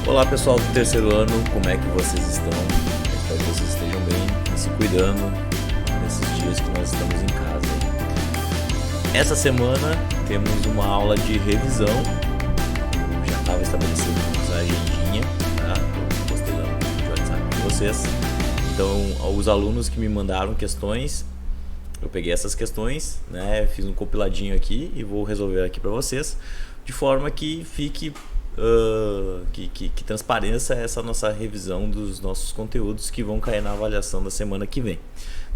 Olá pessoal do terceiro ano, como é que vocês estão? Espero que vocês estejam bem e se cuidando nesses dias que nós estamos em casa. Essa semana temos uma aula de revisão. Eu já estava estabelecendo a agendinha, tá? Eu postei lá no grupo de WhatsApp de vocês. Então, os alunos que me mandaram questões, eu peguei essas questões, né? Fiz um compiladinho aqui e vou resolver aqui para vocês, de forma que fique que transpareça essa nossa revisão dos nossos conteúdos que vão cair na avaliação da semana que vem.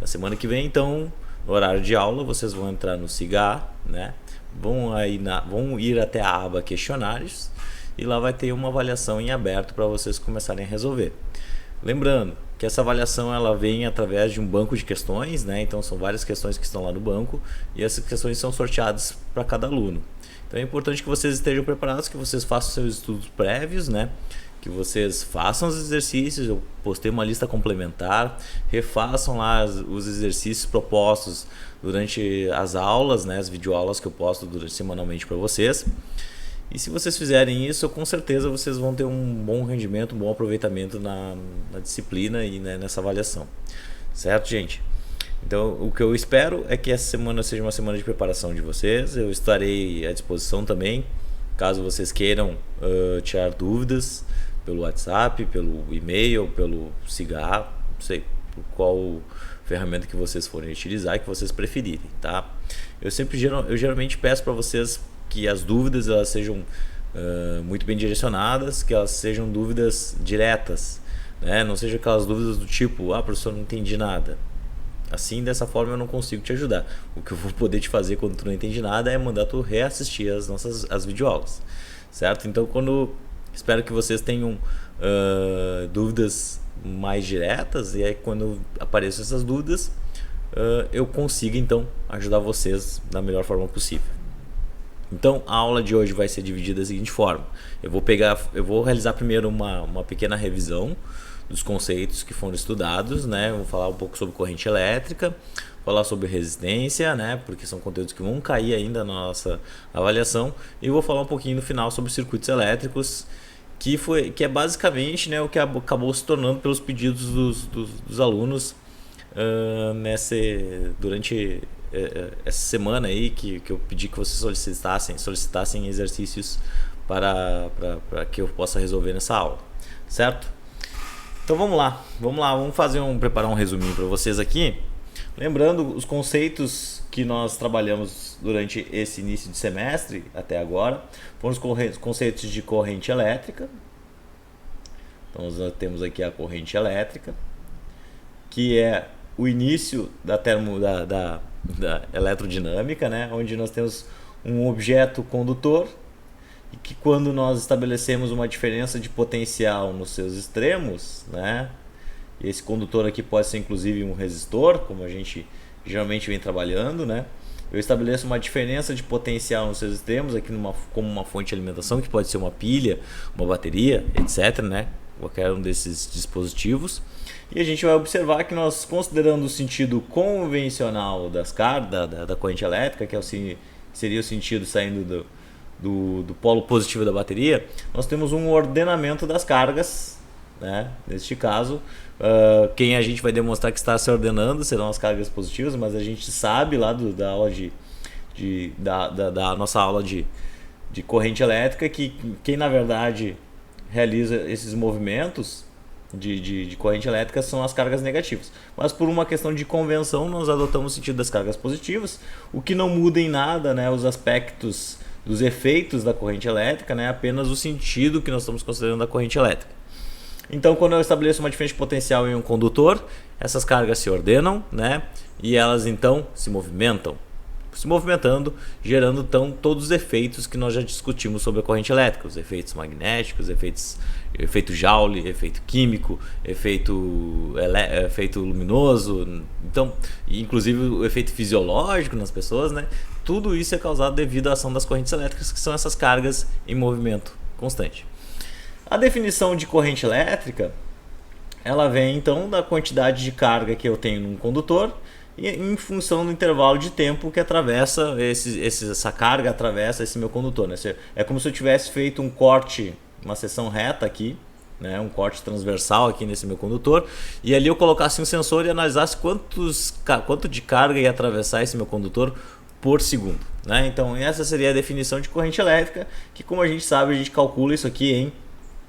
Na semana que vem, então, no horário de aula, vocês vão entrar no SIGA, né? Vão ir até a aba questionários e lá vai ter uma avaliação em aberto para vocês começarem a resolver. Lembrando que essa avaliação ela vem através de um banco de questões, né? Então são várias questões que estão lá no banco e essas questões são sorteadas para cada aluno. Então é importante que vocês estejam preparados, que vocês façam seus estudos prévios, né? Que vocês façam os exercícios. Eu postei uma lista complementar, refaçam lá os exercícios propostos durante as aulas, né? As videoaulas que eu posto semanalmente para vocês. E se vocês fizerem isso, com certeza vocês vão ter um bom rendimento, um bom aproveitamento na disciplina e, né, nessa avaliação. Certo, gente? Então, o que eu espero é que essa semana seja uma semana de preparação de vocês. Eu estarei à disposição também, caso vocês queiram tirar dúvidas pelo WhatsApp, pelo e-mail, pelo SIGA, não sei por qual ferramenta que vocês forem utilizar e que vocês preferirem, tá? Eu geralmente peço para vocês que as dúvidas elas sejam muito bem direcionadas, que elas sejam dúvidas diretas, né? Não sejam aquelas dúvidas do tipo, professor, não entendi nada. Assim, dessa forma eu não consigo te ajudar. O que eu vou poder te fazer quando tu não entende nada é mandar tu reassistir as videoaulas, certo? Então, espero que vocês tenham dúvidas mais diretas e aí quando apareçam essas dúvidas, eu consiga então ajudar vocês da melhor forma possível. Então, a aula de hoje vai ser dividida da seguinte forma: eu vou realizar primeiro uma pequena revisão dos conceitos que foram estudados, né? Vou falar um pouco sobre corrente elétrica, falar sobre resistência, né? Porque são conteúdos que vão cair ainda na nossa avaliação, e vou falar um pouquinho no final sobre circuitos elétricos, que é basicamente, né, o que acabou se tornando pelos pedidos dos alunos durante essa semana aí que eu pedi que vocês solicitassem exercícios para que eu possa resolver nessa aula, certo? Então vamos lá, vamos preparar um resuminho para vocês aqui. Lembrando os conceitos que nós trabalhamos durante esse início de semestre até agora, foram os conceitos de corrente elétrica. Então nós temos aqui a corrente elétrica, que é o início da eletrodinâmica, né? Onde nós temos um objeto condutor e que quando nós estabelecemos uma diferença de potencial nos seus extremos, né? E esse condutor aqui pode ser inclusive um resistor, como a gente geralmente vem trabalhando, né? Eu estabeleço uma diferença de potencial nos seus extremos aqui como uma fonte de alimentação, que pode ser uma pilha, uma bateria, etc, né? Qualquer um desses dispositivos. E a gente vai observar que nós, considerando o sentido convencional da corrente elétrica, que seria o sentido saindo do polo positivo da bateria, nós temos um ordenamento das cargas, né? Neste caso, quem a gente vai demonstrar que está se ordenando serão as cargas positivas, mas a gente sabe lá da aula da nossa aula de corrente elétrica que quem na verdade realiza esses movimentos de corrente elétrica são as cargas negativas, mas por uma questão de convenção nós adotamos o sentido das cargas positivas, o que não muda em nada, né, os aspectos dos efeitos da corrente elétrica, né, apenas o sentido que nós estamos considerando da corrente elétrica. Então, quando eu estabeleço uma diferença de potencial em um condutor, essas cargas se ordenam, né, e elas então se movimentando, gerando então todos os efeitos que nós já discutimos sobre a corrente elétrica, os efeitos magnéticos, efeito Joule, efeito químico, efeito luminoso, então, inclusive o efeito fisiológico nas pessoas, né? Tudo isso é causado devido à ação das correntes elétricas, que são essas cargas em movimento constante. A definição de corrente elétrica, ela vem então da quantidade de carga que eu tenho num condutor em função do intervalo de tempo que atravessa essa carga atravessa esse meu condutor, né? É como se eu tivesse feito um corte uma seção reta aqui, né, um corte transversal aqui nesse meu condutor, e ali eu colocasse um sensor e analisasse quanto de carga ia atravessar esse meu condutor por segundo, né? Então essa seria a definição de corrente elétrica, que, como a gente sabe, a gente calcula isso aqui em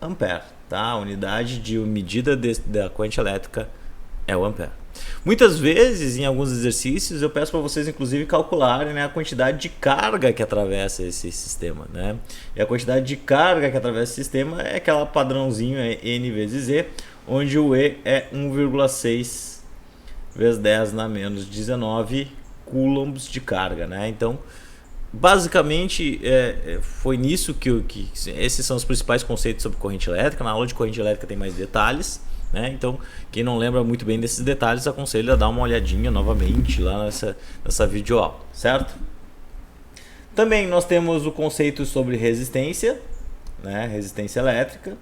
ampere, tá? A unidade de medida da corrente elétrica é o ampere. Muitas vezes, em alguns exercícios, eu peço para vocês, inclusive, calcularem, né, a quantidade de carga que atravessa esse sistema, né? E a quantidade de carga que atravessa esse sistema é aquela padrãozinho, é N vezes E, onde o E é 1,6 vezes 10 na menos 19 coulombs de carga, né? Então, basicamente, foi nisso que esses são os principais conceitos sobre corrente elétrica. Na aula de corrente elétrica tem mais detalhes, né? Então, quem não lembra muito bem desses detalhes, aconselho a dar uma olhadinha novamente lá nessa videoaula, certo? Também nós temos o conceito sobre resistência, né? Resistência elétrica.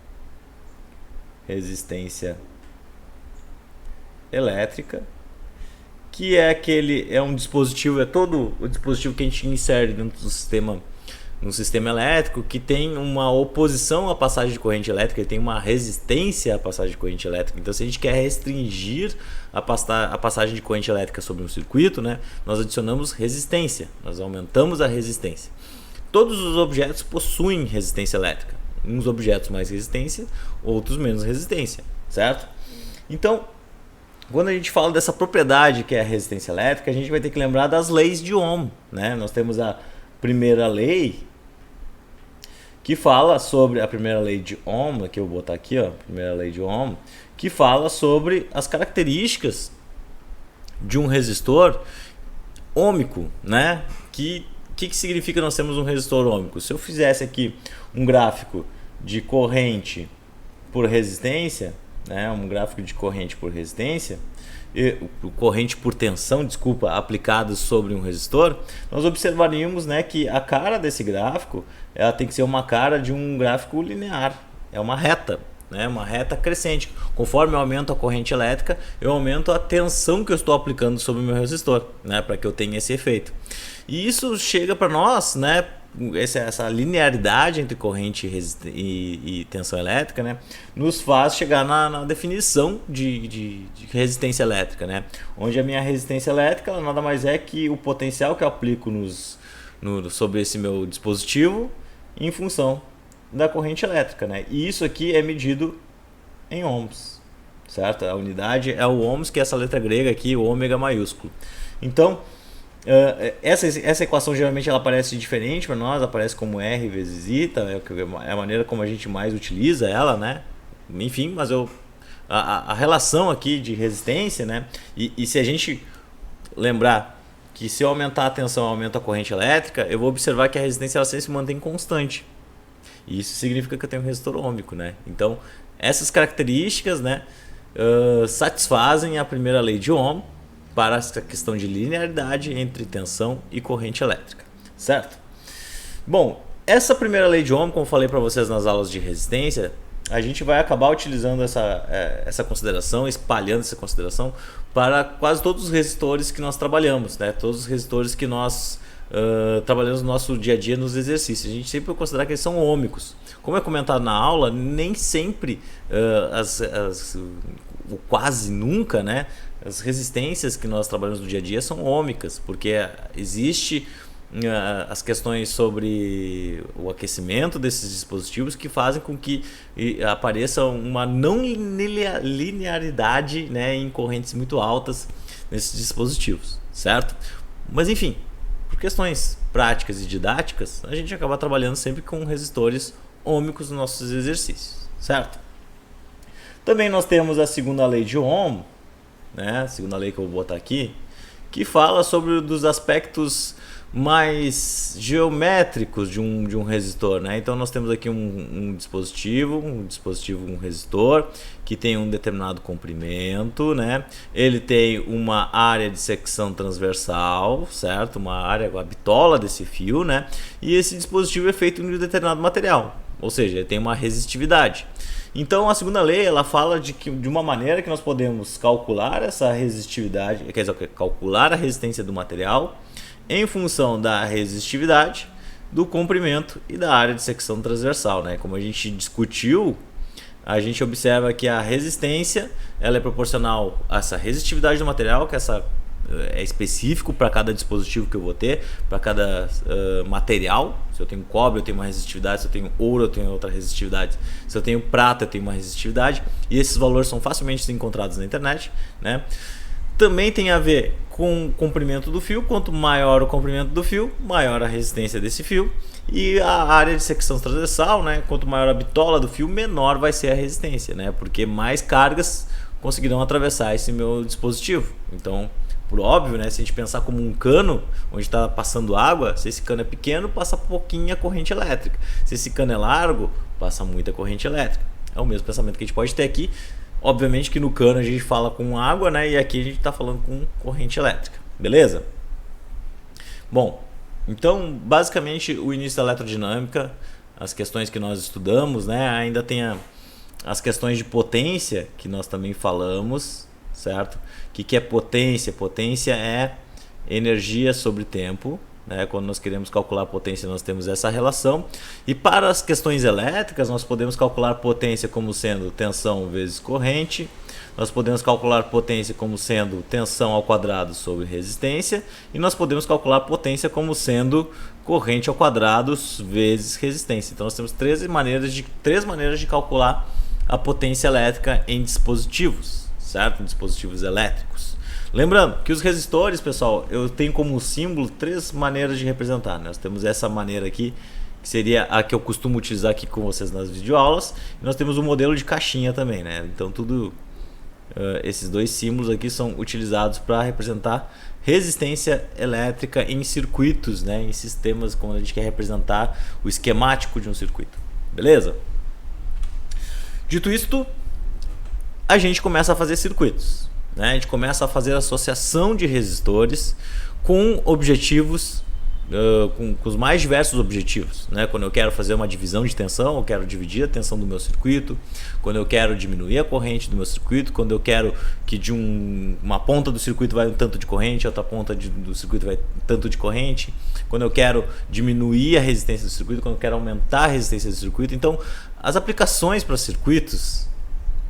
Que é um dispositivo, é todo o dispositivo que a gente insere dentro do sistema, no sistema elétrico, que tem uma oposição à passagem de corrente elétrica, ele tem uma resistência à passagem de corrente elétrica. Então, se a gente quer restringir a passagem de corrente elétrica sobre um circuito, né, nós adicionamos resistência, nós aumentamos a resistência. Todos os objetos possuem resistência elétrica, uns objetos mais resistência, outros menos resistência, certo? Então, quando a gente fala dessa propriedade que é a resistência elétrica, a gente vai ter que lembrar das leis de Ohm, né? Nós temos a primeira lei que fala sobre a primeira lei de Ohm, que eu vou botar aqui, ó, primeira lei de Ohm, que fala sobre as características de um resistor ôhmico, né? Que significa nós temos um resistor ôhmico? Se eu fizesse aqui um gráfico de corrente por resistência, né, um gráfico de corrente por resistência, corrente por tensão, desculpa, aplicados sobre um resistor, nós observaríamos, né, que a cara desse gráfico ela tem que ser uma cara de um gráfico linear, é uma reta, né, uma reta crescente. Conforme eu aumento a corrente elétrica, eu aumento a tensão que eu estou aplicando sobre o meu resistor, né, para que eu tenha esse efeito. E isso chega para nós, né, essa linearidade entre corrente e tensão elétrica, né, nos faz chegar na definição de resistência elétrica, né, onde a minha resistência elétrica ela nada mais é que o potencial que eu aplico sobre esse meu dispositivo em função da corrente elétrica, né, e isso aqui é medido em ohms, certo? A unidade é o ohms, que é essa letra grega aqui, o ômega maiúsculo. Então, essa equação geralmente ela aparece diferente para nós, aparece como R vezes I, tá? É a maneira como a gente mais utiliza ela, né? Enfim, mas a relação aqui de resistência, né? E se a gente lembrar que se eu aumentar a tensão, aumenta a corrente elétrica, eu vou observar que a resistência ela sempre se mantém constante. E isso significa que eu tenho um resistor ôhmico, né? Então, essas características, né, satisfazem a primeira lei de Ohm para essa questão de linearidade entre tensão e corrente elétrica, certo? Bom, essa primeira lei de Ohm, como falei para vocês nas aulas de resistência, a gente vai acabar utilizando essa consideração, espalhando essa consideração para quase todos os resistores que nós trabalhamos, né? Todos os resistores que nós trabalhamos no nosso dia a dia nos exercícios. A gente sempre vai considerar que eles são ôhmicos. Como é comentado na aula, nem sempre, ou quase nunca, né, as resistências que nós trabalhamos no dia a dia são ôhmicas, porque existe as questões sobre o aquecimento desses dispositivos que fazem com que apareça uma não linearidade, né, em correntes muito altas nesses dispositivos, certo? Mas enfim, por questões práticas e didáticas, a gente acaba trabalhando sempre com resistores ôhmicos nos nossos exercícios, certo? Também nós temos a segunda lei de Ohm, né? A segunda lei que eu vou botar aqui, que fala sobre dos aspectos mais geométricos de um resistor, né? Então nós temos aqui um dispositivo, um resistor que tem um determinado comprimento, né? Ele tem uma área de secção transversal, certo? Uma área, a bitola desse fio, né? E esse dispositivo é feito em um determinado material, ou seja, ele tem uma resistividade. Então a segunda lei ela fala de uma maneira que nós podemos calcular essa resistividade, quer dizer, calcular a resistência do material em função da resistividade, do comprimento e da área de secção transversal, né? Como a gente discutiu, a gente observa que a resistência ela é proporcional a essa resistividade do material, que é específico para cada dispositivo que eu vou ter, para cada material. Se eu tenho cobre, eu tenho uma resistividade. Se eu tenho ouro, eu tenho outra resistividade. Se eu tenho prata, eu tenho uma resistividade. E esses valores são facilmente encontrados na internet, né? Também tem a ver com o comprimento do fio. Quanto maior o comprimento do fio, maior a resistência desse fio. E a área de secção transversal, né? Quanto maior a bitola do fio, menor vai ser a resistência, né? Porque mais cargas conseguirão atravessar esse meu dispositivo. Então, por óbvio, né? Se a gente pensar como um cano onde está passando água, se esse cano é pequeno, passa pouquinha corrente elétrica. Se esse cano é largo, passa muita corrente elétrica. É o mesmo pensamento que a gente pode ter aqui. Obviamente que no cano a gente fala com água, né? E aqui a gente está falando com corrente elétrica. Beleza? Bom, então basicamente o início da eletroddinâmica, as questões que nós estudamos, né? Ainda tem as questões de potência que nós também falamos, certo? O que é potência? Potência é energia sobre tempo, né? Quando nós queremos calcular a potência, nós temos essa relação. E para as questões elétricas, nós podemos calcular potência como sendo tensão vezes corrente. Nós podemos calcular potência como sendo tensão ao quadrado sobre resistência. E nós podemos calcular potência como sendo corrente ao quadrado vezes resistência. Então nós temos três maneiras de calcular a potência elétrica em dispositivos, certo? Em dispositivos elétricos. Lembrando que os resistores, pessoal, eu tenho como símbolo três maneiras de representar. Nós temos essa maneira aqui, que seria a que eu costumo utilizar aqui com vocês nas videoaulas. E nós temos o modelo de caixinha também, né? Então esses dois símbolos aqui são utilizados para representar resistência elétrica em circuitos, né? Em sistemas, quando a gente quer representar o esquemático de um circuito. Beleza? Dito isto, a gente começa a fazer circuitos, né? A gente começa a fazer associação de resistores com objetivos, com os mais diversos objetivos, né? Quando eu quero fazer uma divisão de tensão, eu quero dividir a tensão do meu circuito. Quando eu quero diminuir a corrente do meu circuito, quando eu quero que de uma ponta do circuito vai um tanto de corrente, outra ponta do circuito vai um tanto de corrente. Quando eu quero diminuir a resistência do circuito, quando eu quero aumentar a resistência do circuito. Então, as aplicações para circuitos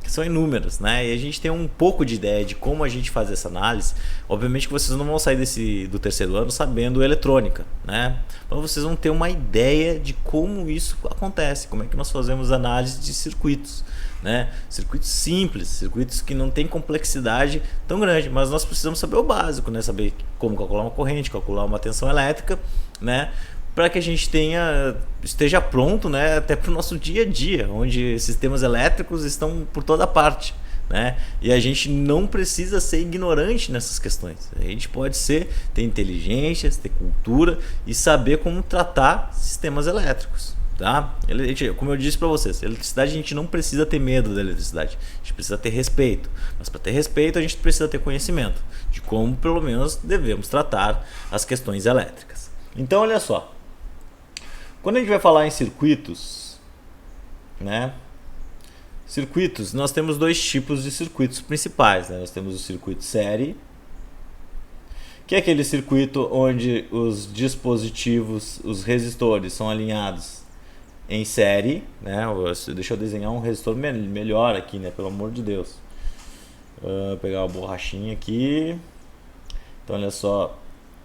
são inúmeras, né? E a gente tem um pouco de ideia de como a gente faz essa análise. Obviamente que vocês não vão sair do terceiro ano sabendo eletrônica, né? Então vocês vão ter uma ideia de como isso acontece, como é que nós fazemos análise de circuitos, né? Circuitos simples, circuitos que não tem complexidade tão grande, mas nós precisamos saber o básico, né? Saber como calcular uma corrente, calcular uma tensão elétrica, né? Para que a gente esteja pronto, né, até para o nosso dia a dia, onde sistemas elétricos estão por toda parte, né? E a gente não precisa ser ignorante nessas questões. A gente pode ter inteligência, ter cultura e saber como tratar sistemas elétricos, tá? Como eu disse para vocês, eletricidade, a gente não precisa ter medo da eletricidade, a gente precisa ter respeito. Mas para ter respeito, a gente precisa ter conhecimento de como, pelo menos, devemos tratar as questões elétricas. Então, olha só. Quando a gente vai falar em circuitos, né? Circuitos, nós temos dois tipos de circuitos principais, né? Nós temos o circuito série, que é aquele circuito onde os dispositivos, os resistores são alinhados em série, né? Deixa eu desenhar um resistor melhor aqui, né? Pelo amor de Deus. Vou pegar uma borrachinha aqui. Então, olha só.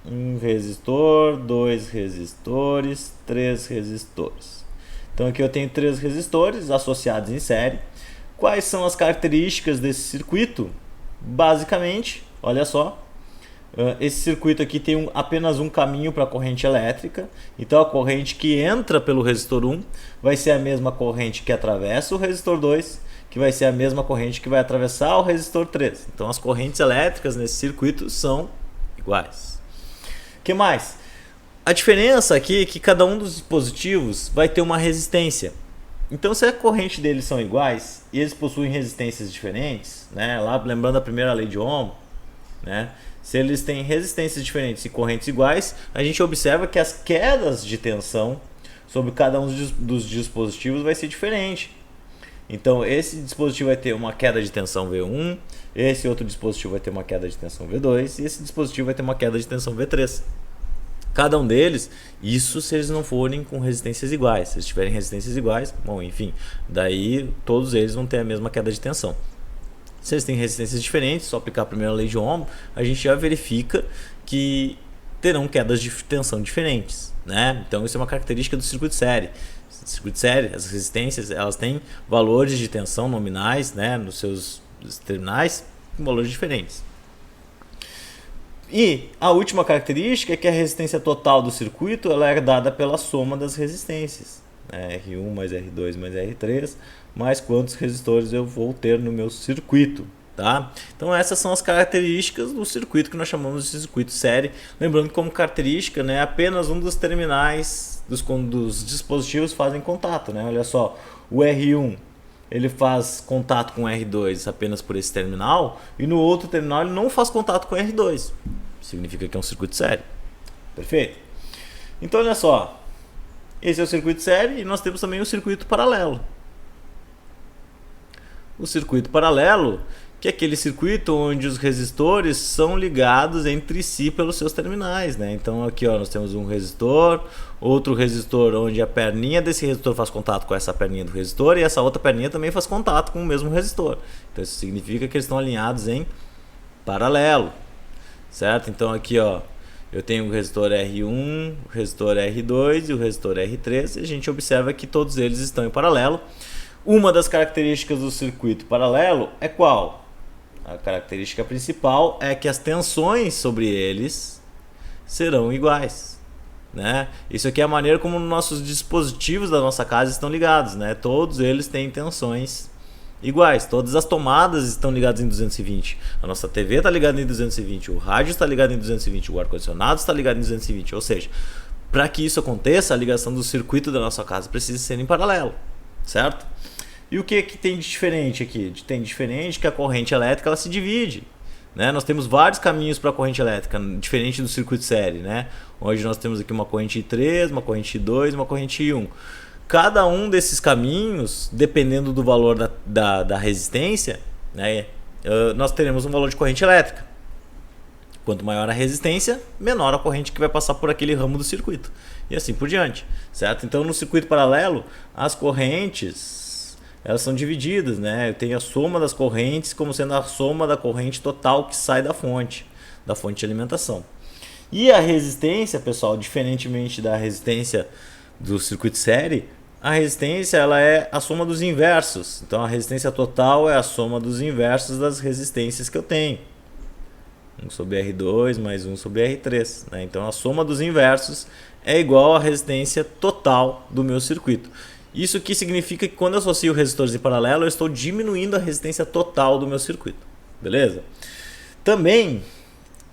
Um resistor, dois resistores, três resistores. Então aqui eu tenho três resistores associados em série. Quais são as características desse circuito? Basicamente, olha só, esse circuito aqui tem apenas um caminho para a corrente elétrica. Então a corrente que entra pelo resistor 1 vai ser a mesma corrente que atravessa o resistor 2, que vai ser a mesma corrente que vai atravessar o resistor 3. Então as correntes elétricas nesse circuito são iguais. O que mais? A diferença aqui é que cada um dos dispositivos vai ter uma resistência. Então, se a corrente deles são iguais e eles possuem resistências diferentes, né? Lá, lembrando a primeira lei de Ohm, né? Se eles têm resistências diferentes e correntes iguais, a gente observa que as quedas de tensão sobre cada um dos dispositivos vai ser diferente. Então, esse dispositivo vai ter uma queda de tensão V1, esse outro dispositivo vai ter uma queda de tensão V2 e esse dispositivo vai ter uma queda de tensão V3. Cada um deles, isso se eles não forem com resistências iguais. Se eles tiverem resistências iguais, bom, enfim, daí todos eles vão ter a mesma queda de tensão. Se eles têm resistências diferentes, só aplicar a primeira lei de Ohm, a gente já verifica que terão quedas de tensão diferentes, né? Então isso é uma característica do circuito série. Circuito série, as resistências, elas têm valores de tensão nominais, né, nos seus terminais, com valores diferentes. E a última característica é que a resistência total do circuito ela é dada pela soma das resistências, né? R1 mais R2 mais R3, mais quantos resistores eu vou ter no meu circuito. Tá? Então essas são as características do circuito que nós chamamos de circuito série. Lembrando que como característica, né, apenas um dos terminais dos dispositivos fazem contato. Né? Olha só, o R1 ele faz contato com o R2 apenas por esse terminal, e no outro terminal ele não faz contato com o R2. Significa que é um circuito série. Perfeito? Então olha só, esse é o circuito série e nós temos também o circuito paralelo. O circuito paralelo, que é aquele circuito onde os resistores são ligados entre si pelos seus terminais, né? Então aqui ó, nós temos um resistor, outro resistor onde a perninha desse resistor faz contato com essa perninha do resistor e essa outra perninha também faz contato com o mesmo resistor. Então isso significa que eles estão alinhados em paralelo, certo? Então aqui ó, eu tenho o resistor R1, o resistor R2 e o resistor R3 e a gente observa que todos eles estão em paralelo. Uma das características do circuito paralelo é qual? A característica principal é que as tensões sobre eles serão iguais, né? Isso aqui é a maneira como nossos dispositivos da nossa casa estão ligados, né? Todos eles têm tensões iguais, todas as tomadas estão ligadas em 220. A nossa TV está ligada em 220, o rádio está ligado em 220, o ar-condicionado está ligado em 220. Ou seja, para que isso aconteça, a ligação do circuito da nossa casa precisa ser em paralelo, certo? E o que tem de diferente aqui? Tem de diferente que a corrente elétrica ela se divide, né? Nós temos vários caminhos para a corrente elétrica, diferente do circuito série, né? Hoje nós temos aqui uma corrente I3, uma corrente I2 e uma corrente I1. Cada um desses caminhos, dependendo do valor da resistência, né, nós teremos um valor de corrente elétrica. Quanto maior a resistência, menor a corrente que vai passar por aquele ramo do circuito. E assim por diante, certo? Então no circuito paralelo, as correntes elas são divididas, né? Eu tenho a soma das correntes como sendo a soma da corrente total que sai da fonte de alimentação. E a resistência, pessoal, diferentemente da resistência do circuito série, a resistência ela é a soma dos inversos. Então a resistência total é a soma dos inversos das resistências que eu tenho. 1 sobre R2 mais 1 sobre R3. Né? Então a soma dos inversos é igual à resistência total do meu circuito. Isso que significa que quando eu associo resistores em paralelo, eu estou diminuindo a resistência total do meu circuito. Beleza? Também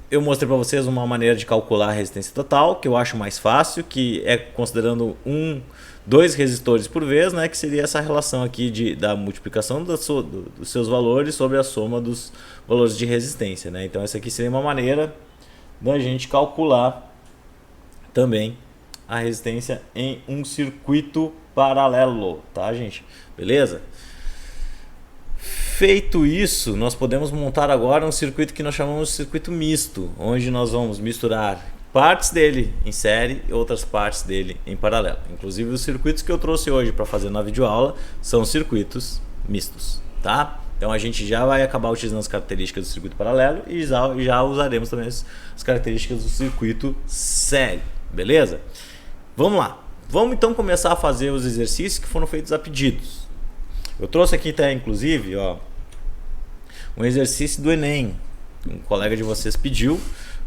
eu mostrei para vocês uma maneira de calcular a resistência total, que eu acho mais fácil, que é considerando dois resistores por vez, né, que seria essa relação aqui da multiplicação dos seus valores sobre a soma dos valores de resistência. Né? Então essa aqui seria uma maneira da gente calcular também a resistência em um circuito paralelo, tá, gente? Beleza? Feito isso, nós podemos montar agora um circuito que nós chamamos de circuito misto, onde nós vamos misturar partes dele em série e outras partes dele em paralelo. Inclusive os circuitos que eu trouxe hoje para fazer na videoaula são circuitos mistos, tá? Então a gente já vai acabar utilizando as características do circuito paralelo e já usaremos também as características do circuito série, beleza? Vamos lá. Vamos então começar a fazer os exercícios que foram feitos a pedidos. Eu trouxe aqui até inclusive ó, um exercício do Enem. Um colega de vocês pediu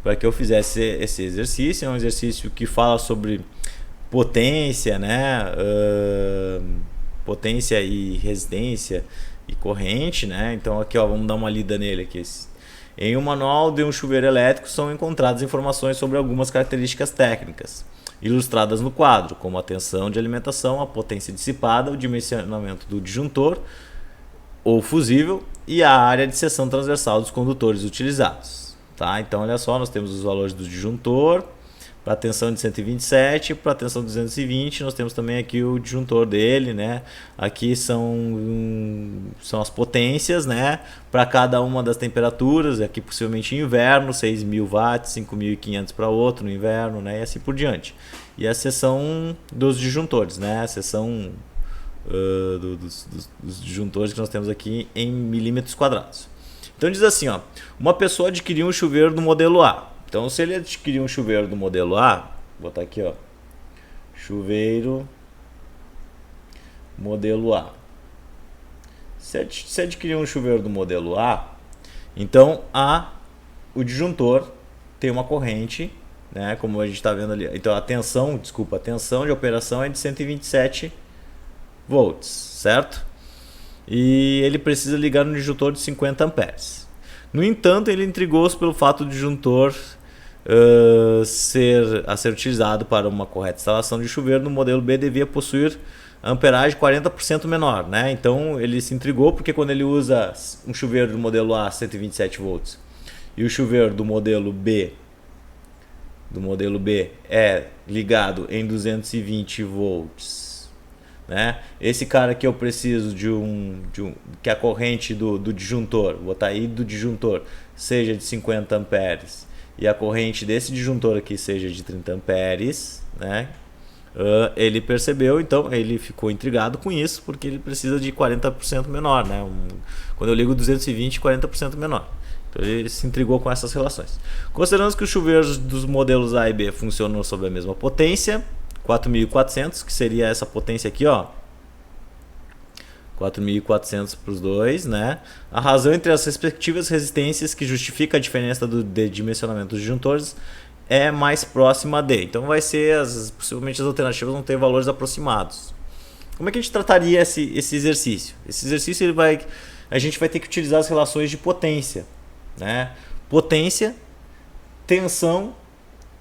para que eu fizesse esse exercício. É um exercício que fala sobre potência, né? Potência e resistência e corrente, né? Então aqui ó, vamos dar uma lida nele aqui. Em um manual de um chuveiro elétrico são encontradas informações sobre algumas características técnicas ilustradas no quadro, como a tensão de alimentação, a potência dissipada, o dimensionamento do disjuntor ou fusível e a área de seção transversal dos condutores utilizados. Tá? Então olha só, nós temos os valores do disjuntor, para a tensão de 127, para a tensão de 220, nós temos também aqui o disjuntor dele, né? Aqui são as potências, né? Para cada uma das temperaturas, aqui possivelmente inverno, 6.000 watts, 5.500 para outro no inverno, né? E assim por diante. E a seção dos disjuntores, né? A seção dos disjuntores que nós temos aqui em milímetros quadrados. Então diz assim, ó, uma pessoa adquiriu um chuveiro do modelo A. Então se ele adquirir um chuveiro do modelo A, vou botar aqui, ó, chuveiro modelo A. Se adquirir um chuveiro do modelo A, então o disjuntor tem uma corrente, né, como a gente está vendo ali. Então a tensão de operação é de 127 volts, certo? E ele precisa ligar no disjuntor de 50 amperes. No entanto, ele intrigou-se pelo fato do disjuntor ser utilizado para uma correta instalação de chuveiro no modelo B devia possuir amperagem 40% menor, né? Então ele se intrigou porque quando ele usa um chuveiro do modelo A 127 volts e o chuveiro do modelo B é ligado em 220 volts, né? Esse cara que eu preciso que a corrente do disjuntor, vou botar aí do disjuntor, seja de 50 amperes e a corrente desse disjuntor aqui seja de 30 amperes, né? Ele percebeu, então ele ficou intrigado com isso, porque ele precisa de 40% menor, né? Quando eu ligo 220, 40% menor. Então ele se intrigou com essas relações. Considerando que os chuveiros dos modelos A e B funcionam sob a mesma potência, 4.400, que seria essa potência aqui, ó, 4.400 para os dois, né? A razão entre as respectivas resistências que justifica a diferença de dimensionamento dos disjuntores é mais próxima de. Então vai ser possivelmente as alternativas vão ter valores aproximados. Como é que a gente trataria esse exercício? Esse exercício a gente vai ter que utilizar as relações de potência, né? Potência, tensão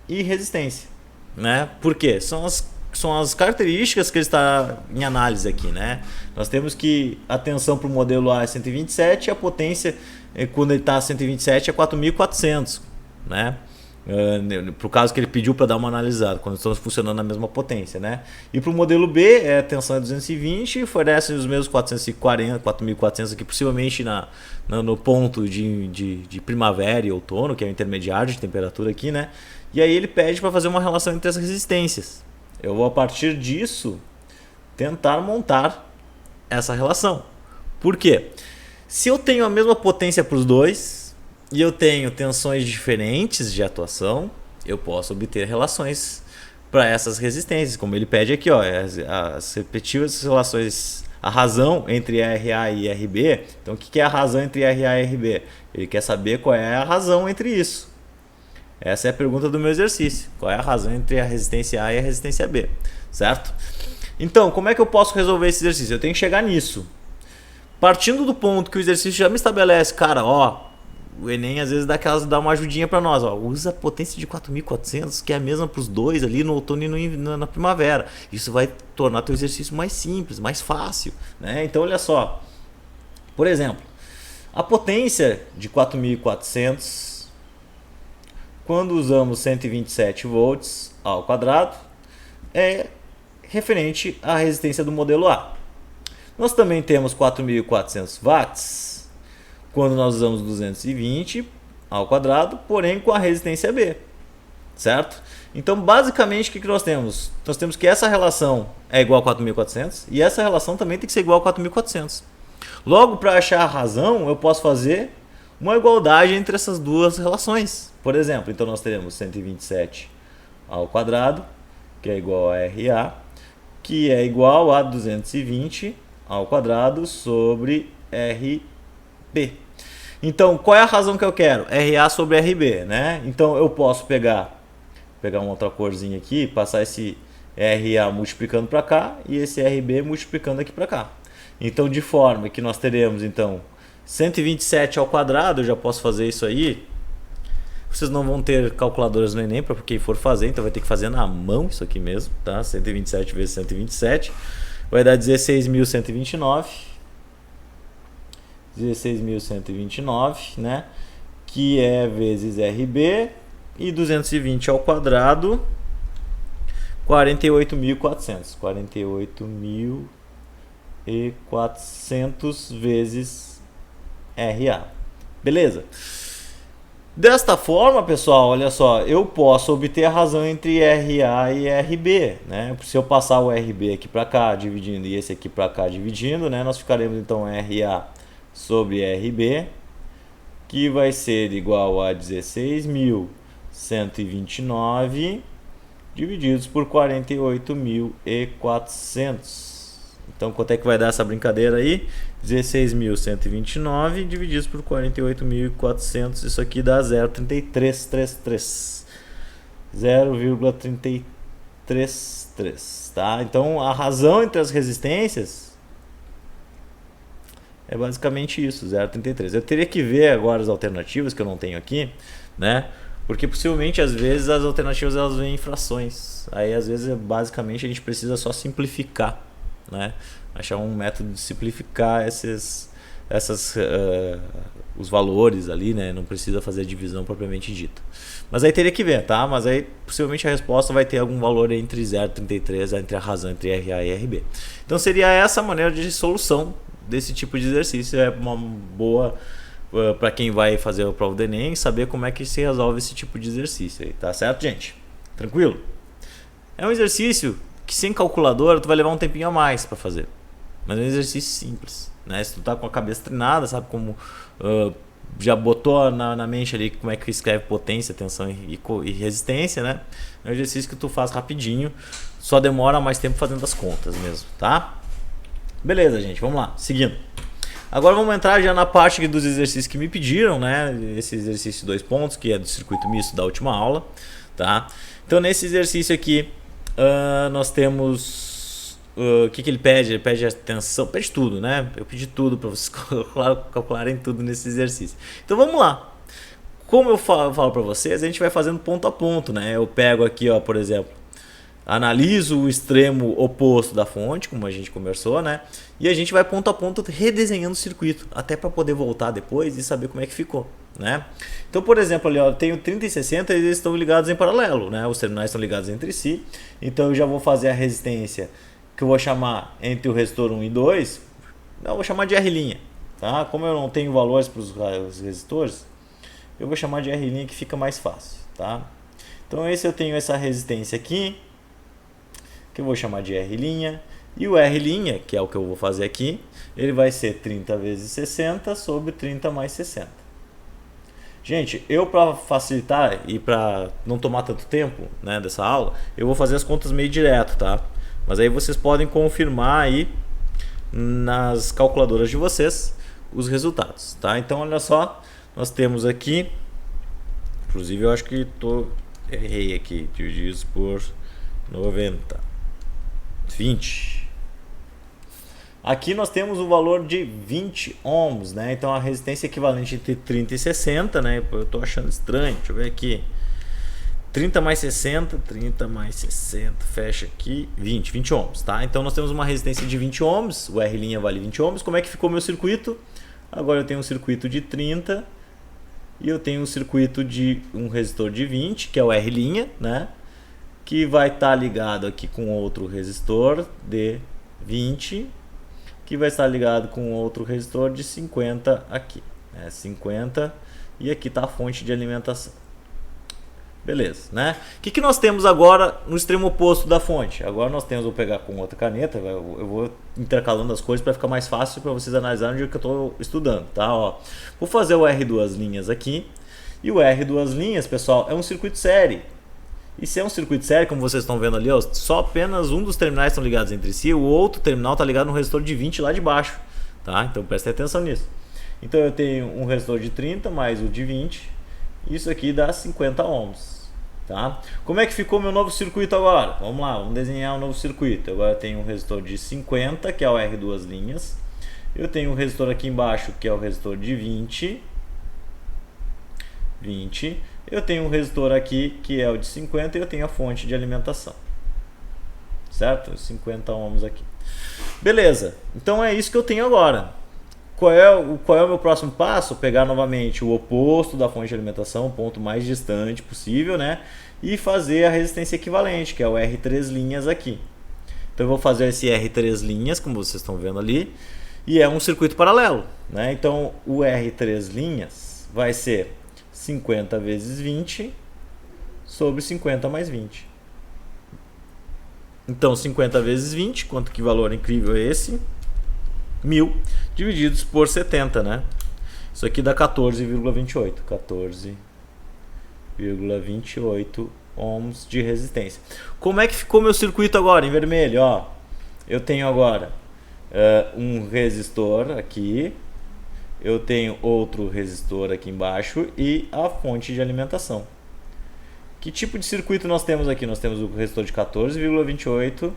e resistência, né? Por quê? São as características que ele está em análise aqui, né? Nós temos que a tensão para o modelo A é 127 e a potência, quando ele está a 127, é 4.400, né? Para o caso que ele pediu para dar uma analisada, quando estamos funcionando na mesma potência, né? E para o modelo B, a tensão é 220 e fornece os mesmos 440, 4.400 aqui, possivelmente no ponto de primavera e outono, que é o intermediário de temperatura aqui, né? E aí ele pede para fazer uma relação entre as resistências. Eu vou, a partir disso, tentar montar essa relação. Por quê? Se eu tenho a mesma potência para os dois e eu tenho tensões diferentes de atuação, eu posso obter relações para essas resistências, como ele pede aqui, ó, as respectivas relações, a razão entre RA e RB. Então o que é a razão entre RA e RB? Ele quer saber qual é a razão entre isso. Essa é a pergunta do meu exercício. Qual é a razão entre a resistência A e a resistência B, certo? Então, como é que eu posso resolver esse exercício? Eu tenho que chegar nisso. Partindo do ponto que o exercício já me estabelece, cara, ó, o Enem às vezes dá uma ajudinha para nós, ó, usa a potência de 4.400, que é a mesma para os dois ali no outono e na primavera. Isso vai tornar teu exercício mais simples, mais fácil, né? Então, olha só. Por exemplo, a potência de 4.400 quando usamos 127 volts ao quadrado, é referente à resistência do modelo A. Nós também temos 4.400 watts quando nós usamos 220 ao quadrado, porém com a resistência B, certo? Então, basicamente, o que nós temos? Nós temos que essa relação é igual a 4.400 e essa relação também tem que ser igual a 4.400. Logo, para achar a razão, eu posso fazer uma igualdade entre essas duas relações. Por exemplo, então nós teremos 127 ao quadrado, que é igual a RA, que é igual a 220 ao quadrado sobre RB. Então, qual é a razão que eu quero? RA sobre RB, né? Então, eu posso pegar uma outra corzinha aqui, passar esse RA multiplicando para cá e esse RB multiplicando aqui para cá. Então, de forma que nós teremos, então, 127 ao quadrado, eu já posso fazer isso aí. Vocês não vão ter calculadoras no Enem para quem for fazer, então vai ter que fazer na mão isso aqui mesmo, tá? 127 vezes 127 vai dar 16.129. 16.129, né? Que é vezes RB, e 220 ao quadrado, 48.400. 48.400 vezes RA. Beleza? Desta forma, pessoal, olha só, eu posso obter a razão entre RA e RB, né? Se eu passar o RB aqui para cá dividindo e esse aqui para cá dividindo, né? Nós ficaremos então RA sobre RB, que vai ser igual a 16.129 divididos por 48.400. Então, quanto é que vai dar essa brincadeira aí? 16.129 divididos por 48.400. Isso aqui dá 0,3333. 0,333, tá? Então, a razão entre as resistências é basicamente isso, 0,33. Eu teria que ver agora as alternativas que eu não tenho aqui, né? Porque possivelmente, às vezes, as alternativas elas vêm em frações. Aí, às vezes, basicamente, a gente precisa só simplificar, né? Achar um método de simplificar os valores ali, né? Não precisa fazer a divisão propriamente dita. Mas aí teria que ver, tá? Mas aí possivelmente a resposta vai ter algum valor entre 0,33, entre a razão entre RA e RB. Então seria essa a maneira de solução desse tipo de exercício. É uma boa para quem vai fazer a prova do Enem saber como é que se resolve esse tipo de exercício aí, tá certo, gente? Tranquilo? É um exercício que sem calculadora tu vai levar um tempinho a mais para fazer, mas é um exercício simples, né? Se tu tá com a cabeça treinada, sabe como já botou na mente ali como é que escreve potência, tensão e resistência, né? É um exercício que tu faz rapidinho, só demora mais tempo fazendo as contas mesmo, tá? Beleza, gente, vamos lá, seguindo. Agora vamos entrar já na parte dos exercícios que me pediram, né? Esse exercício de 2 pontos, que é do circuito misto da última aula, tá? Então nesse exercício aqui nós temos o que ele pede? Ele pede a tensão, pede tudo, né? Eu pedi tudo para vocês calcularem tudo nesse exercício. Então vamos lá. Como eu falo para vocês, a gente vai fazendo ponto a ponto, né? Eu pego aqui, ó, por exemplo, analiso o extremo oposto da fonte, como a gente conversou, né? E a gente vai ponto a ponto redesenhando o circuito, até para poder voltar depois e saber como é que ficou, né? Então, por exemplo, ali, ó, eu tenho 30 e 60, eles estão ligados em paralelo, né? Os terminais estão ligados entre si. Então eu já vou fazer a resistência que eu vou chamar entre o resistor 1 e 2, eu vou chamar de R', tá? Como eu não tenho valores para os resistores, eu vou chamar de R' que fica mais fácil, tá? Então esse eu tenho essa resistência aqui, que eu vou chamar de R', e o R', que é o que eu vou fazer aqui, ele vai ser 30 vezes 60 sobre 30 mais 60. Gente, eu para facilitar e para não tomar tanto tempo, né, dessa aula, eu vou fazer as contas meio direto, tá? Mas aí vocês podem confirmar aí nas calculadoras de vocês os resultados, tá? Então olha só, nós temos aqui, inclusive eu acho que errei aqui, divididos por 90, 20. Aqui nós temos o valor de 20 ohms, né? Então a resistência equivalente entre 30 e 60, né? Eu tô achando estranho, deixa eu ver aqui. 30 mais 60, 30 mais 60, fecha aqui, 20 ohms, tá? Então nós temos uma resistência de 20 ohms, o R' vale 20 ohms. Como é que ficou meu circuito? Agora eu tenho um circuito de 30 e eu tenho um circuito de um resistor de 20, que é o R', né? Que vai estar ligado aqui com outro resistor de 20, que vai estar ligado com outro resistor de 50 aqui, né? 50, e aqui está a fonte de alimentação. Beleza, né? O que nós temos agora no extremo oposto da fonte? Agora nós temos, vou pegar com outra caneta, eu vou intercalando as coisas para ficar mais fácil para vocês analisarem onde que eu estou estudando, tá? Ó, vou fazer o R2' aqui, e o R2', pessoal, é um circuito série. E se é um circuito série, como vocês estão vendo ali, ó, só apenas um dos terminais estão ligados entre si, o outro terminal está ligado no resistor de 20 lá de baixo, tá? Então prestem atenção nisso. Então eu tenho um resistor de 30 mais o de 20, isso aqui dá 50 ohms, tá? Como é que ficou meu novo circuito agora? Vamos lá, vamos desenhar um novo circuito. Agora eu tenho um resistor de 50, que é o R2', eu tenho um resistor aqui embaixo, que é o resistor de 20, eu tenho um resistor aqui que é o de 50 e eu tenho a fonte de alimentação, certo? 50 ohms aqui. Beleza, então é isso que eu tenho agora. qual é o meu próximo passo? Pegar novamente o oposto da fonte de alimentação, o ponto mais distante possível, né? E fazer a resistência equivalente, que é o R3' aqui. Então eu vou fazer esse R3', como vocês estão vendo ali, e é um circuito paralelo, né? Então o R3' vai ser 50 vezes 20 sobre 50 mais 20. Então 50 vezes 20, quanto que valor incrível é esse? 1000 divididos por 70, né? Isso aqui dá 14,28. 14,28 ohms de resistência. Como é que ficou meu circuito agora em vermelho? Ó, eu tenho agora um resistor aqui, eu tenho outro resistor aqui embaixo e a fonte de alimentação. Que tipo de circuito nós temos aqui? Nós temos o resistor de 14,28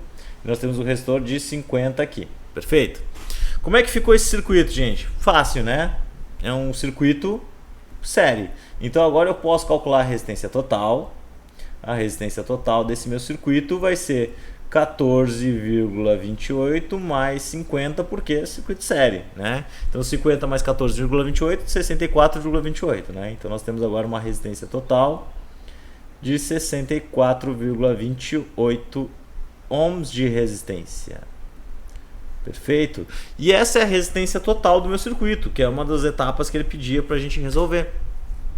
e nós temos o resistor de 50 aqui. Perfeito? Como é que ficou esse circuito, gente? Fácil, né? É um circuito série. Então agora eu posso calcular a resistência total. A resistência total desse meu circuito vai ser 14,28 mais 50, porque é circuito série, né? Então 50 mais 14,28, 64,28, né? Então nós temos agora uma resistência total de 64,28 ohms de resistência. Perfeito? E essa é a resistência total do meu circuito, que é uma das etapas que ele pedia para a gente resolver,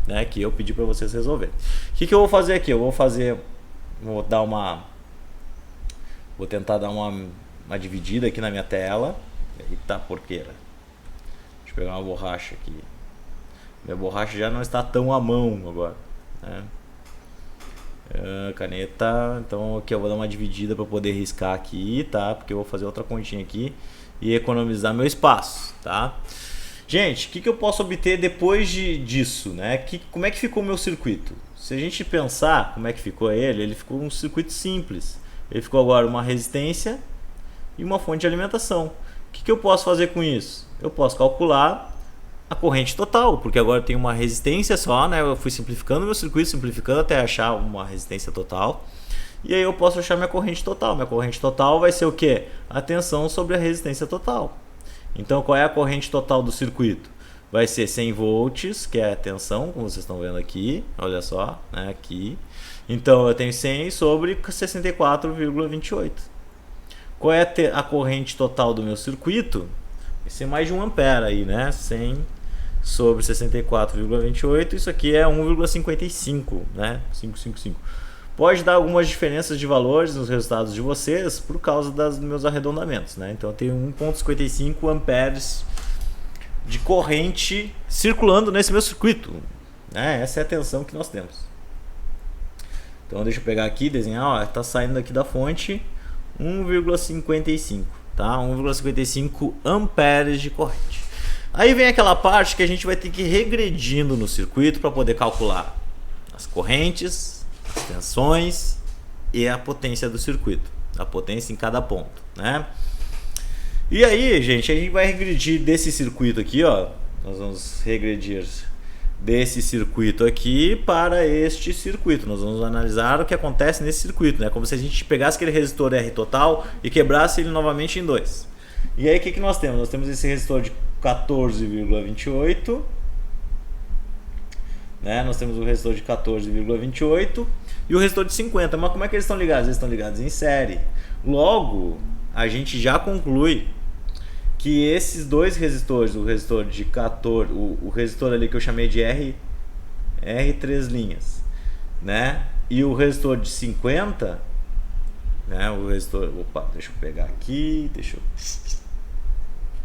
né? Que eu pedi para vocês resolverem. O que eu vou fazer aqui? Eu vou tentar dar uma dividida aqui na minha tela. Eita porqueira. Deixa eu pegar uma borracha aqui. Minha borracha já não está tão à mão agora, né? Caneta. Então aqui eu vou dar uma dividida para poder riscar aqui, tá? Porque eu vou fazer outra continha aqui e economizar meu espaço, tá? Gente, o que eu posso obter depois disso, né? Como é que ficou o meu circuito? Se a gente pensar como é que ficou ele ficou um circuito simples. Ele ficou agora uma resistência e uma fonte de alimentação. O que eu posso fazer com isso? Eu posso calcular a corrente total, porque agora tem uma resistência só, né? Eu fui simplificando meu circuito, simplificando até achar uma resistência total. E aí eu posso achar minha corrente total. Minha corrente total vai ser o quê? A tensão sobre a resistência total. Então qual é a corrente total do circuito? Vai ser 100 volts, que é a tensão, como vocês estão vendo aqui. Olha só, né? Aqui. Então eu tenho 100 sobre 64,28. Qual é a corrente total do meu circuito? Vai ser mais de 1 ampere aí, né? 100 sobre 64,28. Isso aqui é 1,55, né? 555. Pode dar algumas diferenças de valores nos resultados de vocês por causa dos meus arredondamentos, né? Então eu tenho 1,55 amperes de corrente circulando nesse meu circuito, né? Essa é a tensão que nós temos. Então deixa eu pegar aqui, desenhar, ó, tá saindo aqui da fonte 1,55, tá? 1,55 amperes de corrente. Aí vem aquela parte que a gente vai ter que ir regredindo no circuito para poder calcular as correntes, as tensões e a potência do circuito, a potência em cada ponto, né? E aí, gente, a gente vai regredir desse circuito aqui, ó. Nós vamos regredir desse circuito aqui para este circuito. Nós vamos analisar o que acontece nesse circuito, né? Como se a gente pegasse aquele resistor R total e quebrasse ele novamente em dois. E aí o que nós temos? Nós temos esse resistor de 14,28, né? Nós temos o resistor de 14,28 e o resistor de 50. Mas como é que eles estão ligados? Eles estão ligados em série. Logo, a gente já conclui que esses dois resistores, o resistor de 14, o resistor ali que eu chamei de R3', né? E o resistor de 50, né? O resistor, opa, deixa eu pegar aqui,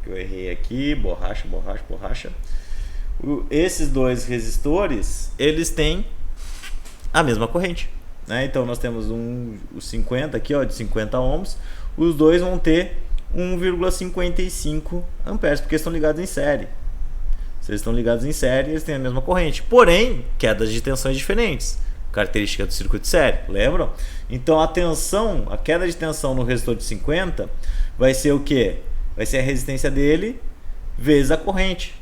eu errei aqui, borracha. Esses dois resistores, eles têm a mesma corrente, né? Então nós temos o 50 aqui, ó, de 50 ohms. Os dois vão ter 1,55 amperes, porque estão ligados em série. Se eles estão ligados em série, eles têm a mesma corrente. Porém, quedas de tensões diferentes. Característica do circuito série, lembram? Então a queda de tensão no resistor de 50 vai ser o quê? Vai ser a resistência dele vezes a corrente.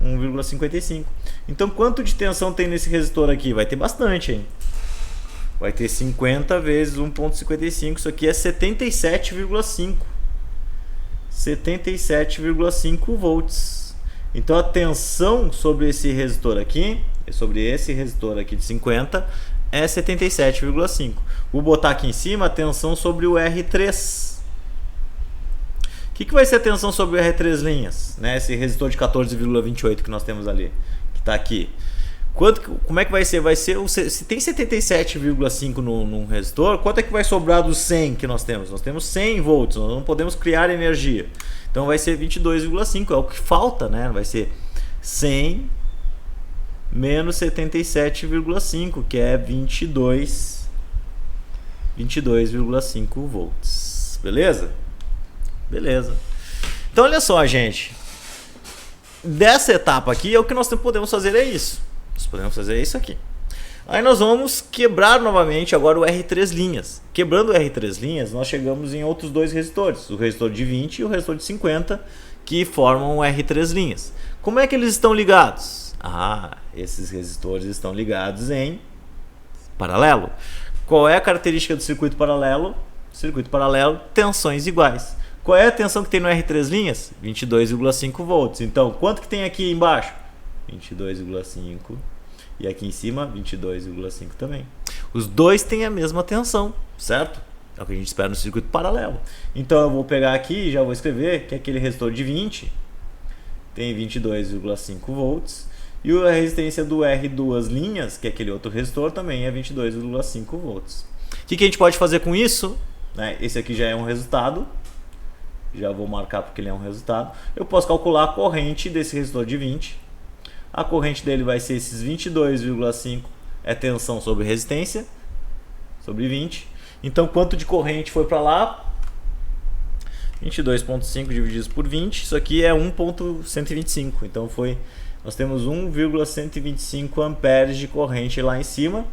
1,55. Então quanto de tensão tem nesse resistor aqui? Vai ter bastante, hein? Vai ter 50 vezes 1,55. Isso aqui é 77,5. 77,5 volts. Então a tensão sobre esse resistor aqui, de 50, é 77,5. Vou botar aqui em cima a tensão sobre o R3. O que vai ser a tensão sobre o R3 linhas, né? Esse resistor de 14,28 que nós temos ali, que está aqui. Como é que vai ser? Se tem 77,5 num resistor, quanto é que vai sobrar dos 100 que nós temos? Nós temos 100 volts, nós não podemos criar energia. Então vai ser 22,5, é o que falta, né? Vai ser 100 menos 77,5, que é 22,5 volts. Beleza? Beleza. Então olha só, gente. Dessa etapa aqui, o que nós podemos fazer é isso. Nós podemos fazer isso aqui. Aí nós vamos quebrar novamente agora o R3 linhas. Quebrando o R3 linhas, nós chegamos em outros dois resistores. O resistor de 20 e o resistor de 50, que formam o R3 linhas. Como é que eles estão ligados? Esses resistores estão ligados em paralelo. Qual é a característica do circuito paralelo? Circuito paralelo, tensões iguais. Qual é a tensão que tem no R3 linhas? 22,5 volts. Então, quanto que tem aqui embaixo? 22,5. E aqui em cima, 22,5 também. Os dois têm a mesma tensão, certo? É o que a gente espera no circuito paralelo. Então, eu vou pegar aqui e já vou escrever que aquele resistor de 20 tem 22,5 volts. E a resistência do R2 linhas, que é aquele outro resistor, também é 22,5 volts. O que a gente pode fazer com isso? Esse aqui já é um resultado. Já vou marcar porque ele é um resultado. Eu posso calcular a corrente desse resistor de 20. A corrente dele vai ser esses 22,5 é tensão sobre resistência, sobre 20. Então, quanto de corrente foi para lá? 22,5 dividido por 20. Isso aqui é 1,125. Então, nós temos 1,125 amperes de corrente lá em cima.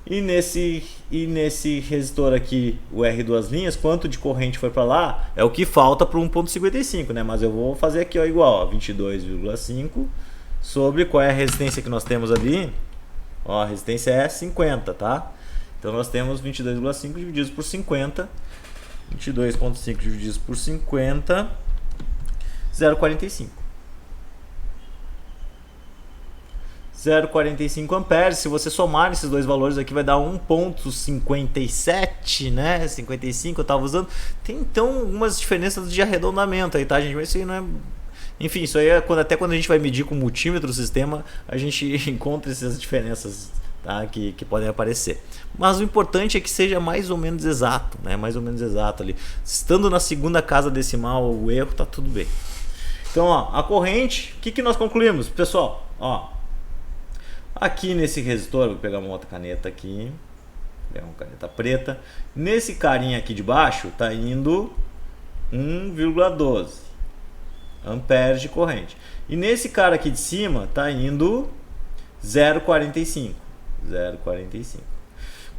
E nesse resistor aqui, o R2 linhas, quanto de corrente foi para lá? É o que falta para o 1,55, né? Mas eu vou fazer aqui igual, 22,5 sobre qual é a resistência que nós temos ali. A resistência é 50, tá? Então nós temos 22,5 divididos por 50. 22,5 divididos por 50, 0,45. 0,45 amperes. Se você somar esses dois valores aqui, vai dar 1,57, né? 55 eu estava usando. Tem então algumas diferenças de arredondamento aí, tá, gente? Mas isso aí não é... Enfim, isso aí é até quando a gente vai medir com multímetro o sistema, a gente encontra essas diferenças, tá? Que podem aparecer. Mas o importante é que seja mais ou menos exato, né? Mais ou menos exato ali. Estando na segunda casa decimal, o erro tá tudo bem. Então, a corrente, o que nós concluímos, pessoal? Aqui nesse resistor, vou pegar uma outra caneta aqui, vou pegar uma caneta preta. Nesse carinha aqui de baixo, tá indo 1,12 amperes de corrente. E nesse cara aqui de cima, tá indo 0,45. 0,45.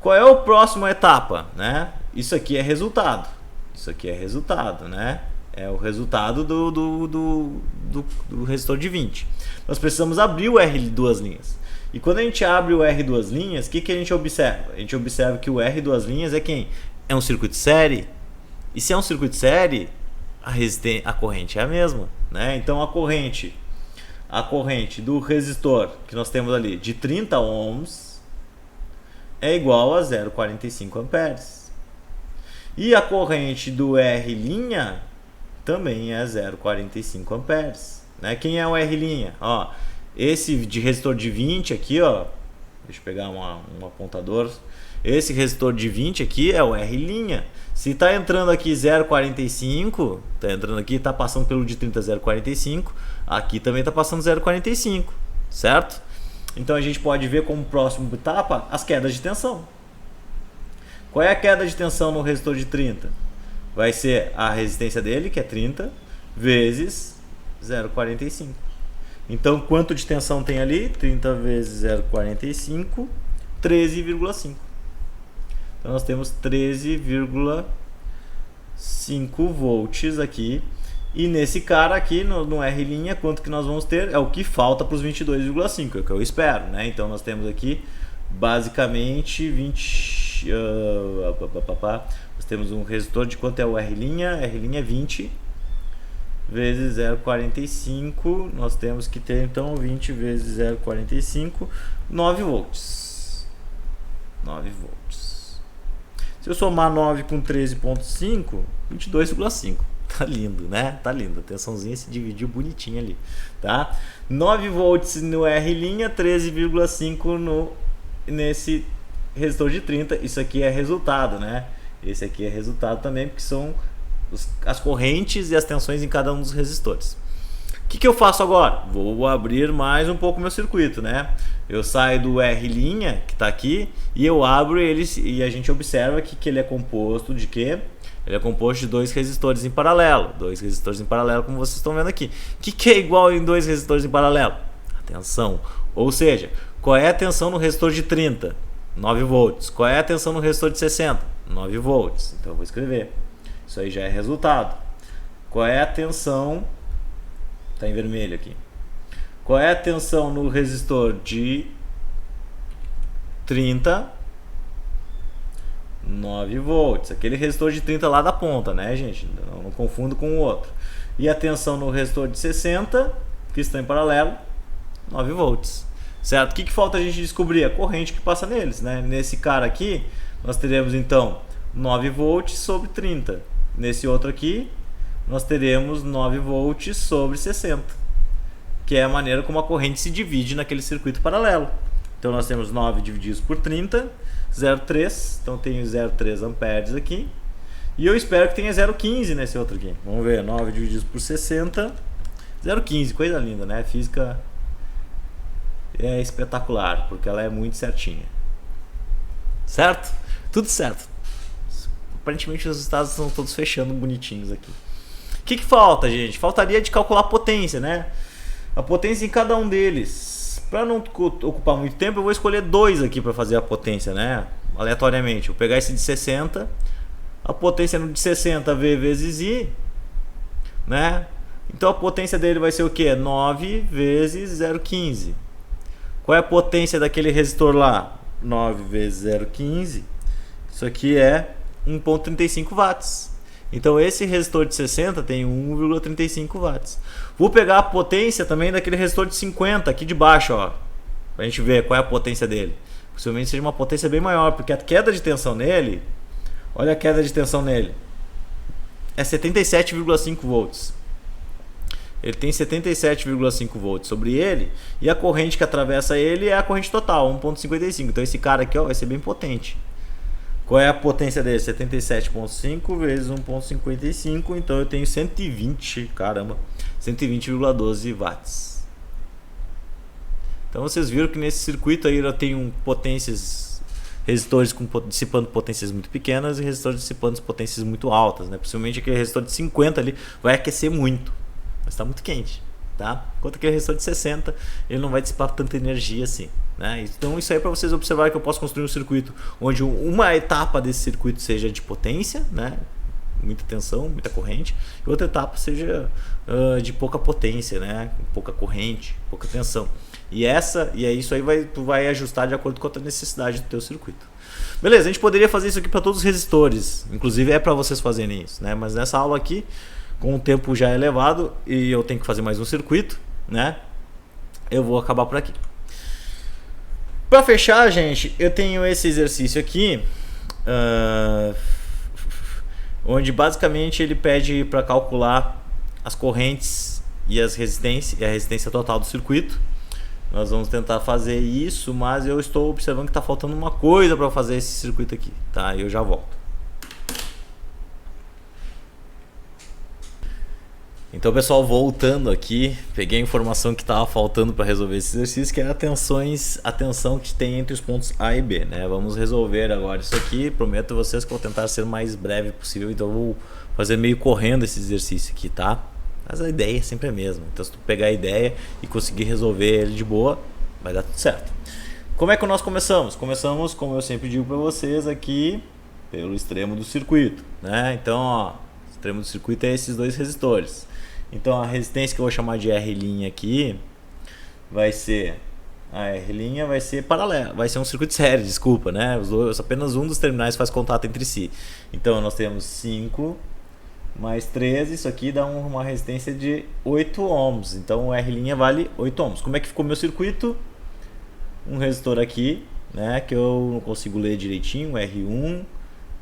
Qual é a próxima etapa, né? Isso aqui é resultado. Isso aqui é resultado, né? É o resultado do resistor de 20. Nós precisamos abrir o R2 linhas. E quando a gente abre o R2 linhas, o que a gente observa? A gente observa que o R2 linhas é quem? É um circuito série. E se é um circuito série, a corrente é a mesma, né? Então a corrente do resistor que nós temos ali de 30 ohms é igual a 0,45 amperes. E a corrente do R' também é 0,45 amperes, né? Quem é o R'? Esse de resistor de 20 aqui, deixa eu pegar um apontador. Esse resistor de 20 aqui é o R'. Se está entrando aqui 0,45, está entrando aqui, está passando pelo de 30 0,45, aqui também está passando 0,45, certo? Então a gente pode ver como próxima etapa as quedas de tensão. Qual é a queda de tensão no resistor de 30? Vai ser a resistência dele, que é 30, vezes 0,45. Então, quanto de tensão tem ali? 30 vezes 0,45, 13,5. Então, nós temos 13,5 volts aqui. E nesse cara aqui, no R', quanto que nós vamos ter? É o que falta para os 22,5, é o que eu espero, né? Então, nós temos aqui, basicamente, nós temos um resistor de quanto é o R'? R' é 20. vezes 0,45, nós temos que ter então 20 vezes 0,45, 9 volts. 9 volts. Se eu somar 9 com 13,5, 22,5. Tá lindo, né? Tá lindo. A tensãozinha se dividiu bonitinho ali, tá? 9 volts no R', 13,5 nesse resistor de 30. Isso aqui é resultado, né? Esse aqui é resultado também, porque são as correntes e as tensões em cada um dos resistores. O que eu faço agora? Vou abrir mais um pouco meu circuito, né? Eu saio do R', que está aqui, e eu abro ele, e a gente observa que ele é composto de quê? Ele é composto de dois resistores em paralelo. Dois resistores em paralelo, como vocês estão vendo aqui. O que é igual em dois resistores em paralelo? A tensão. Ou seja, qual é a tensão no resistor de 30? 9 volts. Qual é a tensão no resistor de 60? 9 volts. Então eu vou escrever. Isso aí já é resultado. Qual é a tensão? Está em vermelho aqui. Qual é a tensão no resistor de 30? 9 volts. Aquele resistor de 30 lá da ponta, né, gente? Não confundo com o outro. E a tensão no resistor de 60, que está em paralelo, 9 volts. Certo? O que falta a gente descobrir? A corrente que passa neles, né? Nesse cara aqui, nós teremos então 9 volts sobre 30. Nesse outro aqui, nós teremos 9 volts sobre 60, que é a maneira como a corrente se divide naquele circuito paralelo. Então nós temos 9 divididos por 30, 0,3, então tenho 0,3 amperes aqui. E eu espero que tenha 0,15 nesse outro aqui. Vamos ver, 9 divididos por 60, 0,15, coisa linda, né? Física é espetacular, porque ela é muito certinha. Certo? Tudo certo. Aparentemente os resultados estão todos fechando bonitinhos aqui. O que falta, gente? Faltaria de calcular a potência, né? A potência em cada um deles. Para não ocupar muito tempo, eu vou escolher dois aqui para fazer a potência, né? Aleatoriamente. Vou pegar esse de 60. A potência no de 60 V vezes I, né? Então a potência dele vai ser o quê? 9 vezes 0,15. Qual é a potência daquele resistor lá? 9 vezes 0,15. Isso aqui é 1,35 watts. Então esse resistor de 60 tem 1,35 watts. Vou pegar a potência também daquele resistor de 50 aqui de baixo, ó, pra gente ver qual é a potência dele. Possivelmente seja uma potência bem maior, porque a queda de tensão nele, olha a queda de tensão nele, é 77,5 volts. Ele tem 77,5 volts sobre ele, e a corrente que atravessa ele é a corrente total, 1,55. Então esse cara aqui, ó, vai ser bem potente. Qual é a potência dele? 77,5 vezes 1,55, então eu tenho 120, caramba, 120,12 watts. Então vocês viram que nesse circuito aí eu tenho potências, resistores dissipando potências muito pequenas e resistores dissipando potências muito altas, né? Possivelmente aquele resistor de 50 ali vai aquecer muito, mas está muito quente, tá? Enquanto aquele resistor de 60 ele não vai dissipar tanta energia assim, né? Então isso aí é para vocês observarem que eu posso construir um circuito onde uma etapa desse circuito seja de potência, né? Muita tensão, muita corrente, e outra etapa seja de pouca potência, né? Pouca corrente, pouca tensão. E isso aí tu vai ajustar de acordo com a necessidade do teu circuito. Beleza, a gente poderia fazer isso aqui para todos os resistores, inclusive é para vocês fazerem isso, né? Mas nessa aula aqui, com o tempo já elevado e eu tenho que fazer mais um circuito, né? Eu vou acabar por aqui. Para fechar, gente, eu tenho esse exercício aqui, onde basicamente ele pede para calcular as correntes e a resistência total do circuito. Nós vamos tentar fazer isso, mas eu estou observando que está faltando uma coisa para fazer esse circuito aqui, tá? Eu já volto. Então, pessoal, voltando aqui, peguei a informação que estava faltando para resolver esse exercício, que é a tensão que tem entre os pontos A e B, né? Vamos resolver agora isso aqui. Prometo a vocês que vou tentar ser o mais breve possível, então eu vou fazer meio correndo esse exercício aqui, tá? Mas a ideia é sempre a mesma. Então, se tu pegar a ideia e conseguir resolver ele de boa, vai dar tudo certo. Como é que nós começamos? Começamos, como eu sempre digo para vocês, aqui pelo extremo do circuito, né? Então, ó, o extremo do circuito é esses dois resistores. Então a resistência que eu vou chamar de R' aqui vai ser a R' vai ser paralela, vai ser um circuito de série, desculpa, né? Apenas um dos terminais faz contato entre si. Então nós temos 5 mais 13, isso aqui dá uma resistência de 8 ohms. Então o R' vale 8 ohms. Como é que ficou meu circuito? Um resistor aqui, né, que eu não consigo ler direitinho, R1,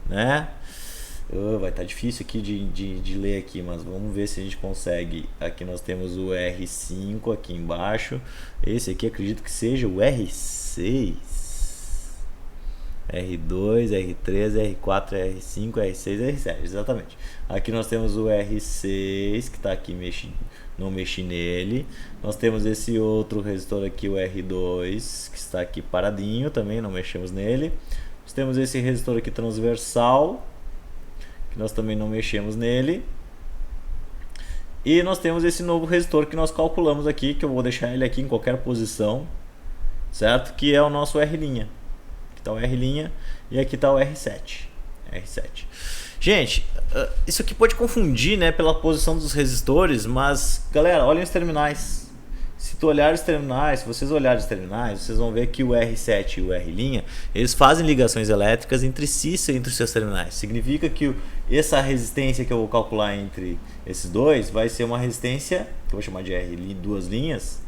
né? Vai estar difícil aqui de ler aqui, mas vamos ver se a gente consegue. Aqui nós temos o R5 aqui embaixo. Esse aqui acredito que seja o R6. R2, R3, R4, R5, R6, R7, exatamente. Aqui nós temos o R6 que está aqui, não mexi nele. Nós temos esse outro resistor aqui, o R2, que está aqui paradinho, também não mexemos nele. Nós temos esse resistor aqui transversal, que nós também não mexemos nele. E nós temos esse novo resistor que nós calculamos aqui, que eu vou deixar ele aqui em qualquer posição, certo? Que é o nosso R'. Aqui está o R' e aqui está o R7. Gente, isso aqui pode confundir, né, pela posição dos resistores, mas galera, olhem os terminais. Se tu olhar os terminais, se vocês olharem os terminais, vocês vão ver que o R7 e o R', eles fazem ligações elétricas entre si, entre os seus terminais. Significa que essa resistência que eu vou calcular entre esses dois vai ser uma resistência, que eu vou chamar de R duas linhas,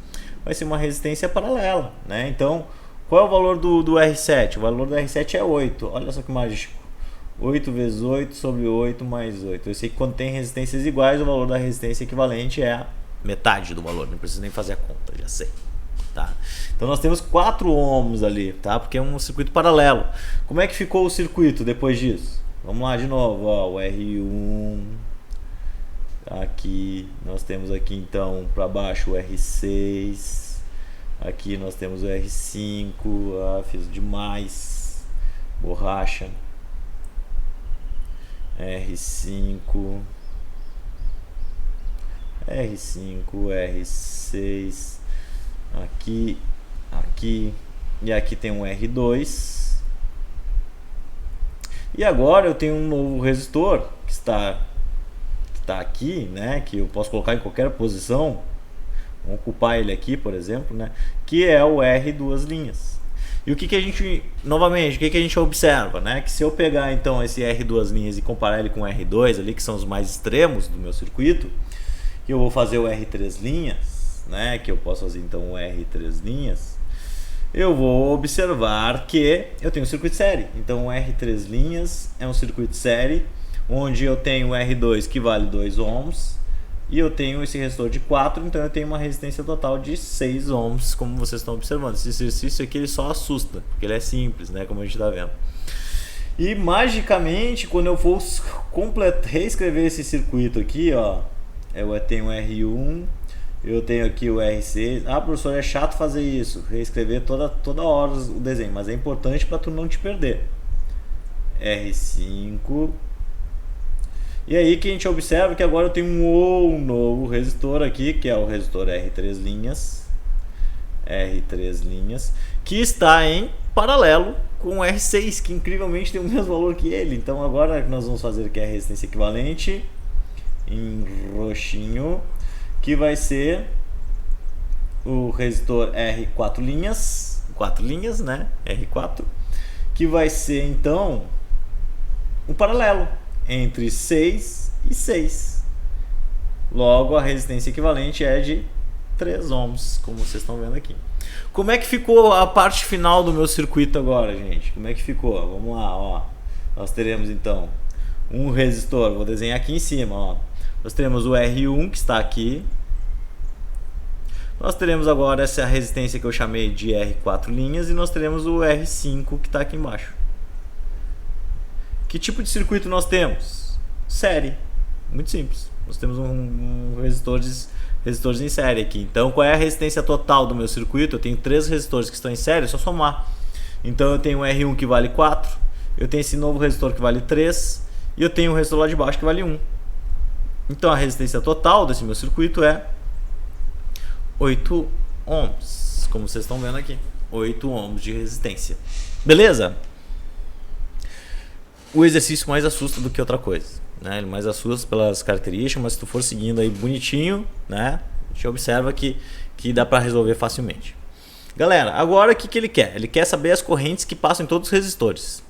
vai ser uma resistência paralela, né? Então, qual é o valor do R7? O valor do R7 é 8. Olha só que mágico. 8 vezes 8 sobre 8 mais 8. Eu sei que quando tem resistências iguais, o valor da resistência equivalente é a metade do valor. Não preciso nem fazer a conta, já sei. Tá? Então nós temos 4 ohms ali, tá? Porque é um circuito paralelo. Como é que ficou o circuito depois disso? Vamos lá de novo. Ó, o R1. Aqui nós temos aqui então para baixo o R6. Aqui nós temos o R5. Fiz demais. Borracha. R5, R6, aqui, e aqui tem um R2. E agora eu tenho um novo resistor que está aqui, né, que eu posso colocar em qualquer posição. Vamos ocupar ele aqui, por exemplo, né, que é o R duas linhas. E o que a gente, novamente, o que a gente observa, né? Que se eu pegar então esse R duas linhas e comparar ele com o R2 ali, que são os mais extremos do meu circuito, que eu vou fazer o R3 linhas, né? Que eu posso fazer então o R3 linhas, eu vou observar que eu tenho um circuito série. Então o R3 linhas é um circuito série, onde eu tenho o R2 que vale 2 ohms, e eu tenho esse resistor de 4, então eu tenho uma resistência total de 6 ohms, como vocês estão observando. Esse exercício aqui ele só assusta, porque ele é simples, né, como a gente está vendo. E magicamente, quando eu for reescrever esse circuito aqui, ó, eu tenho o R1, eu tenho aqui o R6. Ah, professor, é chato fazer isso, reescrever toda hora o desenho, mas é importante para tu não te perder. R5. E aí que a gente observa que agora eu tenho um novo resistor aqui, que é o resistor R3 linhas, que está em paralelo com o R6, que incrivelmente tem o mesmo valor que ele. Então agora nós vamos fazer aqui a resistência equivalente em roxinho, que vai ser o resistor R4 linhas, 4 linhas, né? R4, que vai ser então um paralelo entre 6 e 6. Logo, a resistência equivalente é de 3 ohms, como vocês estão vendo aqui. Como é que ficou a parte final do meu circuito agora, gente? Como é que ficou? Vamos lá, ó. Nós teremos então um resistor, vou desenhar aqui em cima, ó. Nós teremos o R1 que está aqui. Nós teremos agora essa resistência que eu chamei de R4 linhas, e nós teremos o R5 que está aqui embaixo. Que tipo de circuito nós temos? Série. Muito simples. Nós temos resistores em série aqui. Então, qual é a resistência total do meu circuito? Eu tenho 3 resistores que estão em série, é só somar. Então, eu tenho um R1 que vale 4, eu tenho esse novo resistor que vale 3, e eu tenho um resistor lá de baixo que vale 1. Então, a resistência total desse meu circuito é 8 ohms, como vocês estão vendo aqui. 8 ohms de resistência. Beleza? O exercício mais assusta do que outra coisa, né? Ele mais assusta pelas características, mas se tu for seguindo aí bonitinho, né, a gente observa que dá para resolver facilmente. Galera, agora o que ele quer? Ele quer saber as correntes que passam em todos os resistores.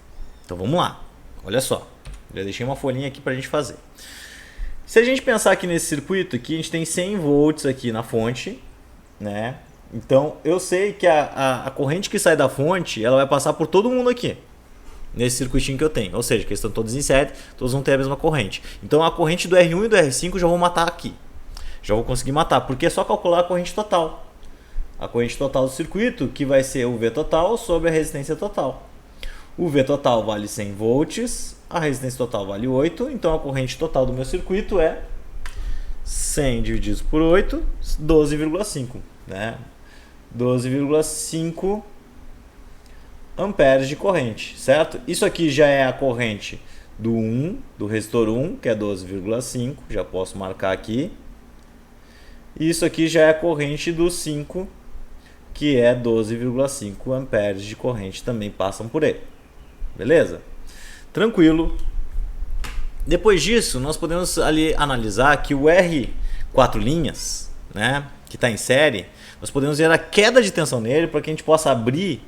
Então vamos lá, olha só, já deixei uma folhinha aqui para a gente fazer. Se a gente pensar aqui nesse circuito aqui, a gente tem 100 volts aqui na fonte, né? Então eu sei que a corrente que sai da fonte, ela vai passar por todo mundo aqui, nesse circuitinho que eu tenho. Ou seja, que eles estão todos em série, todos vão ter a mesma corrente. Então a corrente do R1 e do R5 eu já vou matar aqui. Já vou conseguir matar, porque é só calcular a corrente total. A corrente total do circuito, que vai ser o V total sobre a resistência total. O V total vale 100 volts, a resistência total vale 8, então a corrente total do meu circuito é 100 dividido por 8, 12,5, né? 12,5 amperes de corrente, certo? Isso aqui já é a corrente do resistor 1, que é 12,5, já posso marcar aqui. Isso aqui já é a corrente do 5, que é 12,5 amperes de corrente, também passam por ele. Beleza? Tranquilo. Depois disso, nós podemos ali analisar que o R 4 linhas, né, que está em série, nós podemos ver a queda de tensão nele para que a gente possa abrir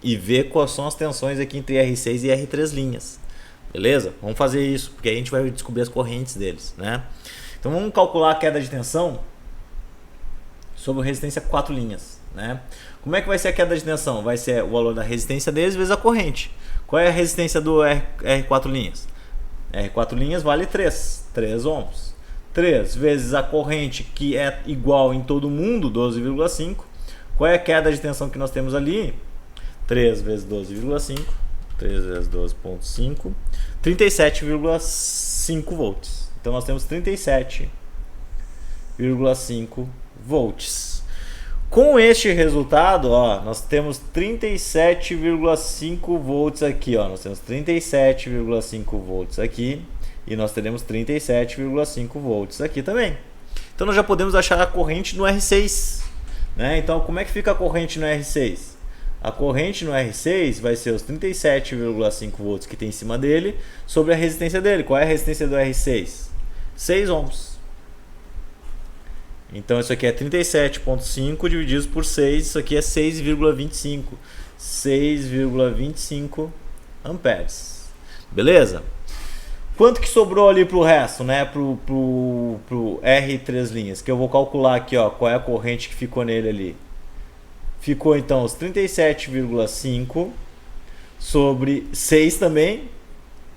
e ver quais são as tensões aqui entre R6 e R3 linhas. Beleza? Vamos fazer isso, porque aí a gente vai descobrir as correntes deles, né? Então vamos calcular a queda de tensão sobre a resistência 4 linhas, né? Como é que vai ser a queda de tensão? Vai ser o valor da resistência deles vezes a corrente. Qual é a resistência do R4 linhas? R4 linhas vale 3 ohms. 3 vezes a corrente, que é igual em todo mundo, 12,5. Qual é a queda de tensão que nós temos ali? 3 vezes 12,5, 3 vezes 12,5, 37,5 volts. Então nós temos 37,5 volts. Com este resultado, ó, nós temos 37,5 volts aqui, ó. Nós temos 37,5 volts aqui e nós teremos 37,5 volts aqui também. Então nós já podemos achar a corrente no R6, né? Então como é que fica a corrente no R6? A corrente no R6 vai ser os 37,5 volts que tem em cima dele sobre a resistência dele. Qual é a resistência do R6? 6 ohms. Então isso aqui é 37,5 dividido por 6, isso aqui é 6,25. 6,25 amperes. Beleza? Quanto que sobrou ali pro resto, né? Pro R3 linhas, que eu vou calcular aqui, ó, qual é a corrente que ficou nele ali. Ficou então os 37,5 sobre 6 também,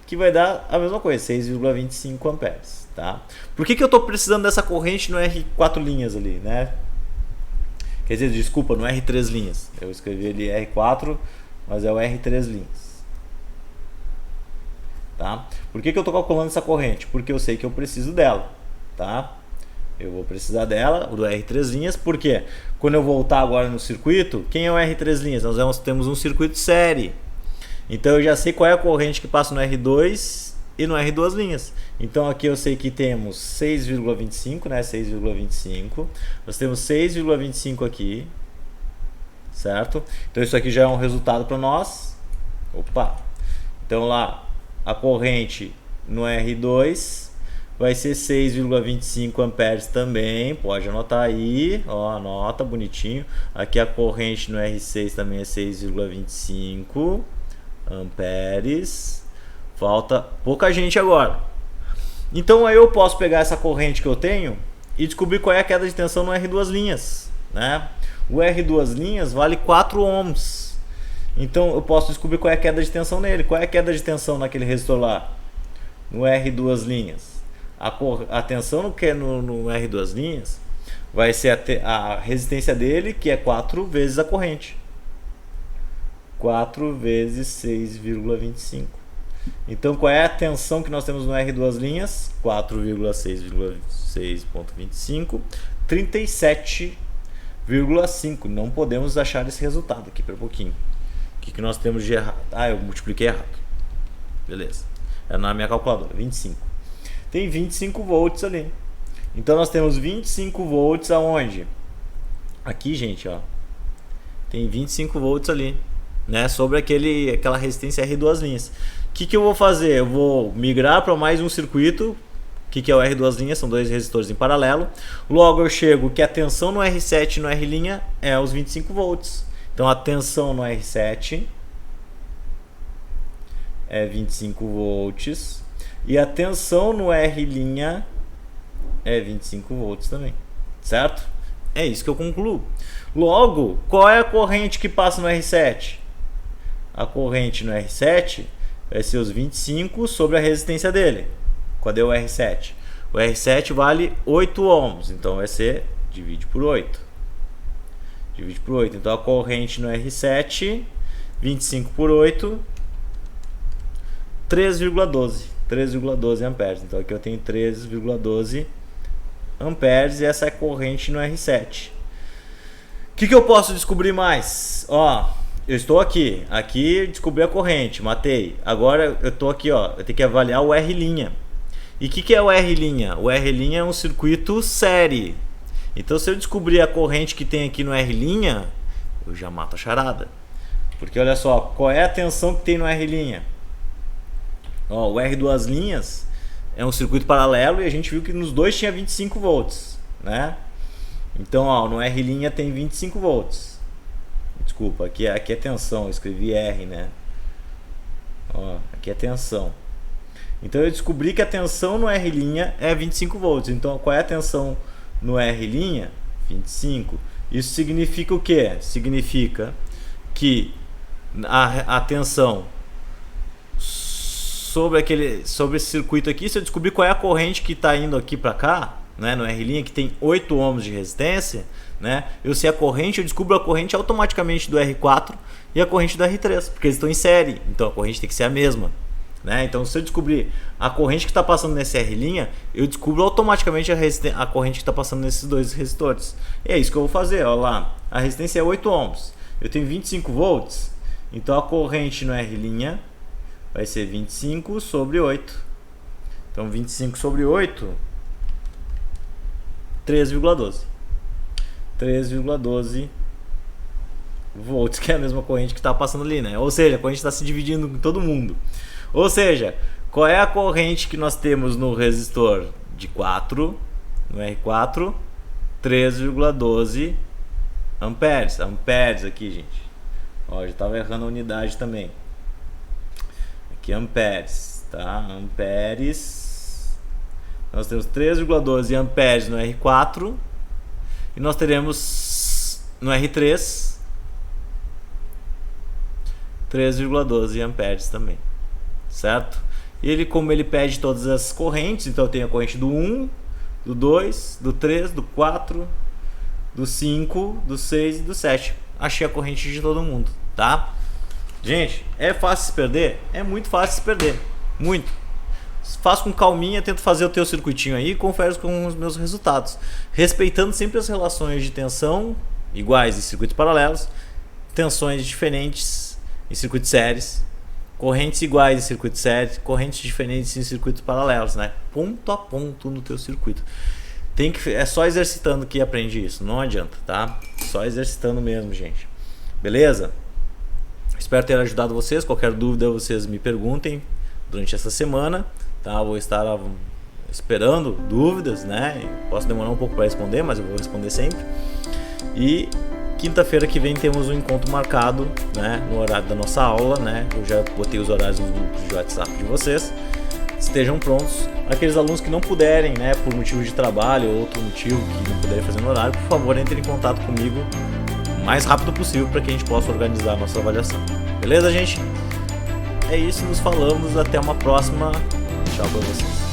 que vai dar a mesma coisa, 6,25 amperes, tá? Por que eu estou precisando dessa corrente no R4 linhas ali, né? Quer dizer, desculpa, no R3 linhas. Eu escrevi ali R4, mas é o R3 linhas. Tá? Por que eu estou calculando essa corrente? Porque eu sei que eu preciso dela, tá? Eu vou precisar dela, do R3 linhas, porque quando eu voltar agora no circuito, quem é o R3 linhas? Nós temos um circuito série. Então eu já sei qual é a corrente que passa no R2 e no R2 linhas. Então aqui eu sei que temos 6,25, né? 6,25. Nós temos 6,25 aqui, certo? Então isso aqui já é um resultado para nós. Opa! Então lá, a corrente no R2 vai ser 6,25 amperes também, pode anotar aí, ó, anota bonitinho. Aqui a corrente no R6 também é 6,25 amperes. Falta pouca gente agora. Então aí eu posso pegar essa corrente que eu tenho e descobrir qual é a queda de tensão no R2 linhas, né? O R2 linhas vale 4 ohms. Então eu posso descobrir qual é a queda de tensão nele. Qual é a queda de tensão naquele resistor lá? No R2 linhas. A tensão no R2 linhas vai ser a resistência dele, que é 4 vezes a corrente. 4 vezes 6,25. Então qual é a tensão que nós temos no R2 linhas? 4,6,6.25, 37,5. Não podemos achar esse resultado aqui para um pouquinho. O que nós temos de errado? Ah, eu multipliquei errado. Beleza. É na minha calculadora, 25. Tem 25 volts ali. Então nós temos 25 volts aonde? Aqui, gente, ó. Tem 25 volts ali, né? Sobre aquela resistência R2 linhas. O que eu vou fazer? Eu vou migrar para mais um circuito. O que é o R2 linhas? São dois resistores em paralelo. Logo eu chego que a tensão no R7 e no R linha é os 25 volts. Então a tensão no R7 é 25 volts. E a tensão no R' é 25 volts também, certo? É isso que eu concluo. Logo, qual é a corrente que passa no R7? A corrente no R7 vai ser os 25 sobre a resistência dele. Cadê o R7? O R7 vale 8 ohms, então vai ser divide por 8. Divide por 8. Então a corrente no R7, 25 por 8, 3,12. 3,12 amperes. Então aqui eu tenho 3,12 amperes e essa é a corrente no R7. O que eu posso descobrir mais? Ó, eu estou aqui descobri a corrente, matei. Agora eu estou aqui, ó, eu tenho que avaliar o R'. E o que é o R'? O R' é um circuito série. Então se eu descobrir a corrente que tem aqui no R', eu já mato a charada. Porque olha só, qual é a tensão que tem no R'? Ó, o R duas linhas é um circuito paralelo e a gente viu que nos dois tinha 25 volts, né? Então, ó, no R' tem 25 volts. Desculpa, aqui é tensão, eu escrevi R, né? Ó, aqui é tensão. Então eu descobri que a tensão no R' é 25 volts. Então, qual é a tensão no R'? 25. Isso significa o quê? Significa que a tensão sobre esse circuito aqui, se eu descobrir qual é a corrente que está indo aqui para cá, né, no R' que tem 8 ohms de resistência, né, eu sei a corrente, eu descubro a corrente automaticamente do R4 e a corrente do R3, porque eles estão em série, então a corrente tem que ser a mesma, né? Então se eu descobrir a corrente que está passando nesse R', eu descubro automaticamente a corrente que está passando nesses dois resistores. E é isso que eu vou fazer, ó lá, a resistência é 8 ohms, eu tenho 25 volts, então a corrente no R' vai ser 25 sobre 8. Então 25 sobre 8, 3,12. 3,12 volts, que é a mesma corrente que está passando ali, né? Ou seja, a corrente está se dividindo em todo mundo. Ou seja, qual é a corrente que nós temos no resistor de 4, no R4? 3,12 amperes. Amperes aqui, gente. Ó, já estava errando a unidade também. Aqui amperes, tá? Amperes. Nós temos 3,12 amperes no R4 e nós teremos no R3 3,12 amperes também, certo? E ele, como ele pede todas as correntes, então eu tenho a corrente do 1, do 2, do 3, do 4, do 5, do 6 e do 7. Achei a corrente de todo mundo, tá? Gente, é fácil se perder? É muito fácil se perder, muito. Faz com calminha, tento fazer o teu circuitinho aí e confere com os meus resultados, respeitando sempre as relações de tensão iguais em circuitos paralelos, tensões diferentes em circuitos séries, correntes iguais em circuitos séries, correntes diferentes em circuitos paralelos, né? Ponto a ponto no teu circuito. É só exercitando que aprende isso, não adianta, tá? Só exercitando mesmo, gente. Beleza? Espero ter ajudado vocês. Qualquer dúvida vocês me perguntem durante essa semana, tá? Vou estar esperando dúvidas, né? Posso demorar um pouco para responder, mas eu vou responder sempre. E quinta-feira que vem temos um encontro marcado, né? No horário da nossa aula, né? Eu já botei os horários nos grupos de WhatsApp de vocês. Estejam prontos. Aqueles alunos que não puderem, né? Por motivo de trabalho ou outro motivo que não puderem fazer no horário, por favor, entrem em contato comigo o mais rápido possível para que a gente possa organizar a nossa avaliação. Beleza, gente? É isso, nos falamos, até uma próxima. Tchau para vocês.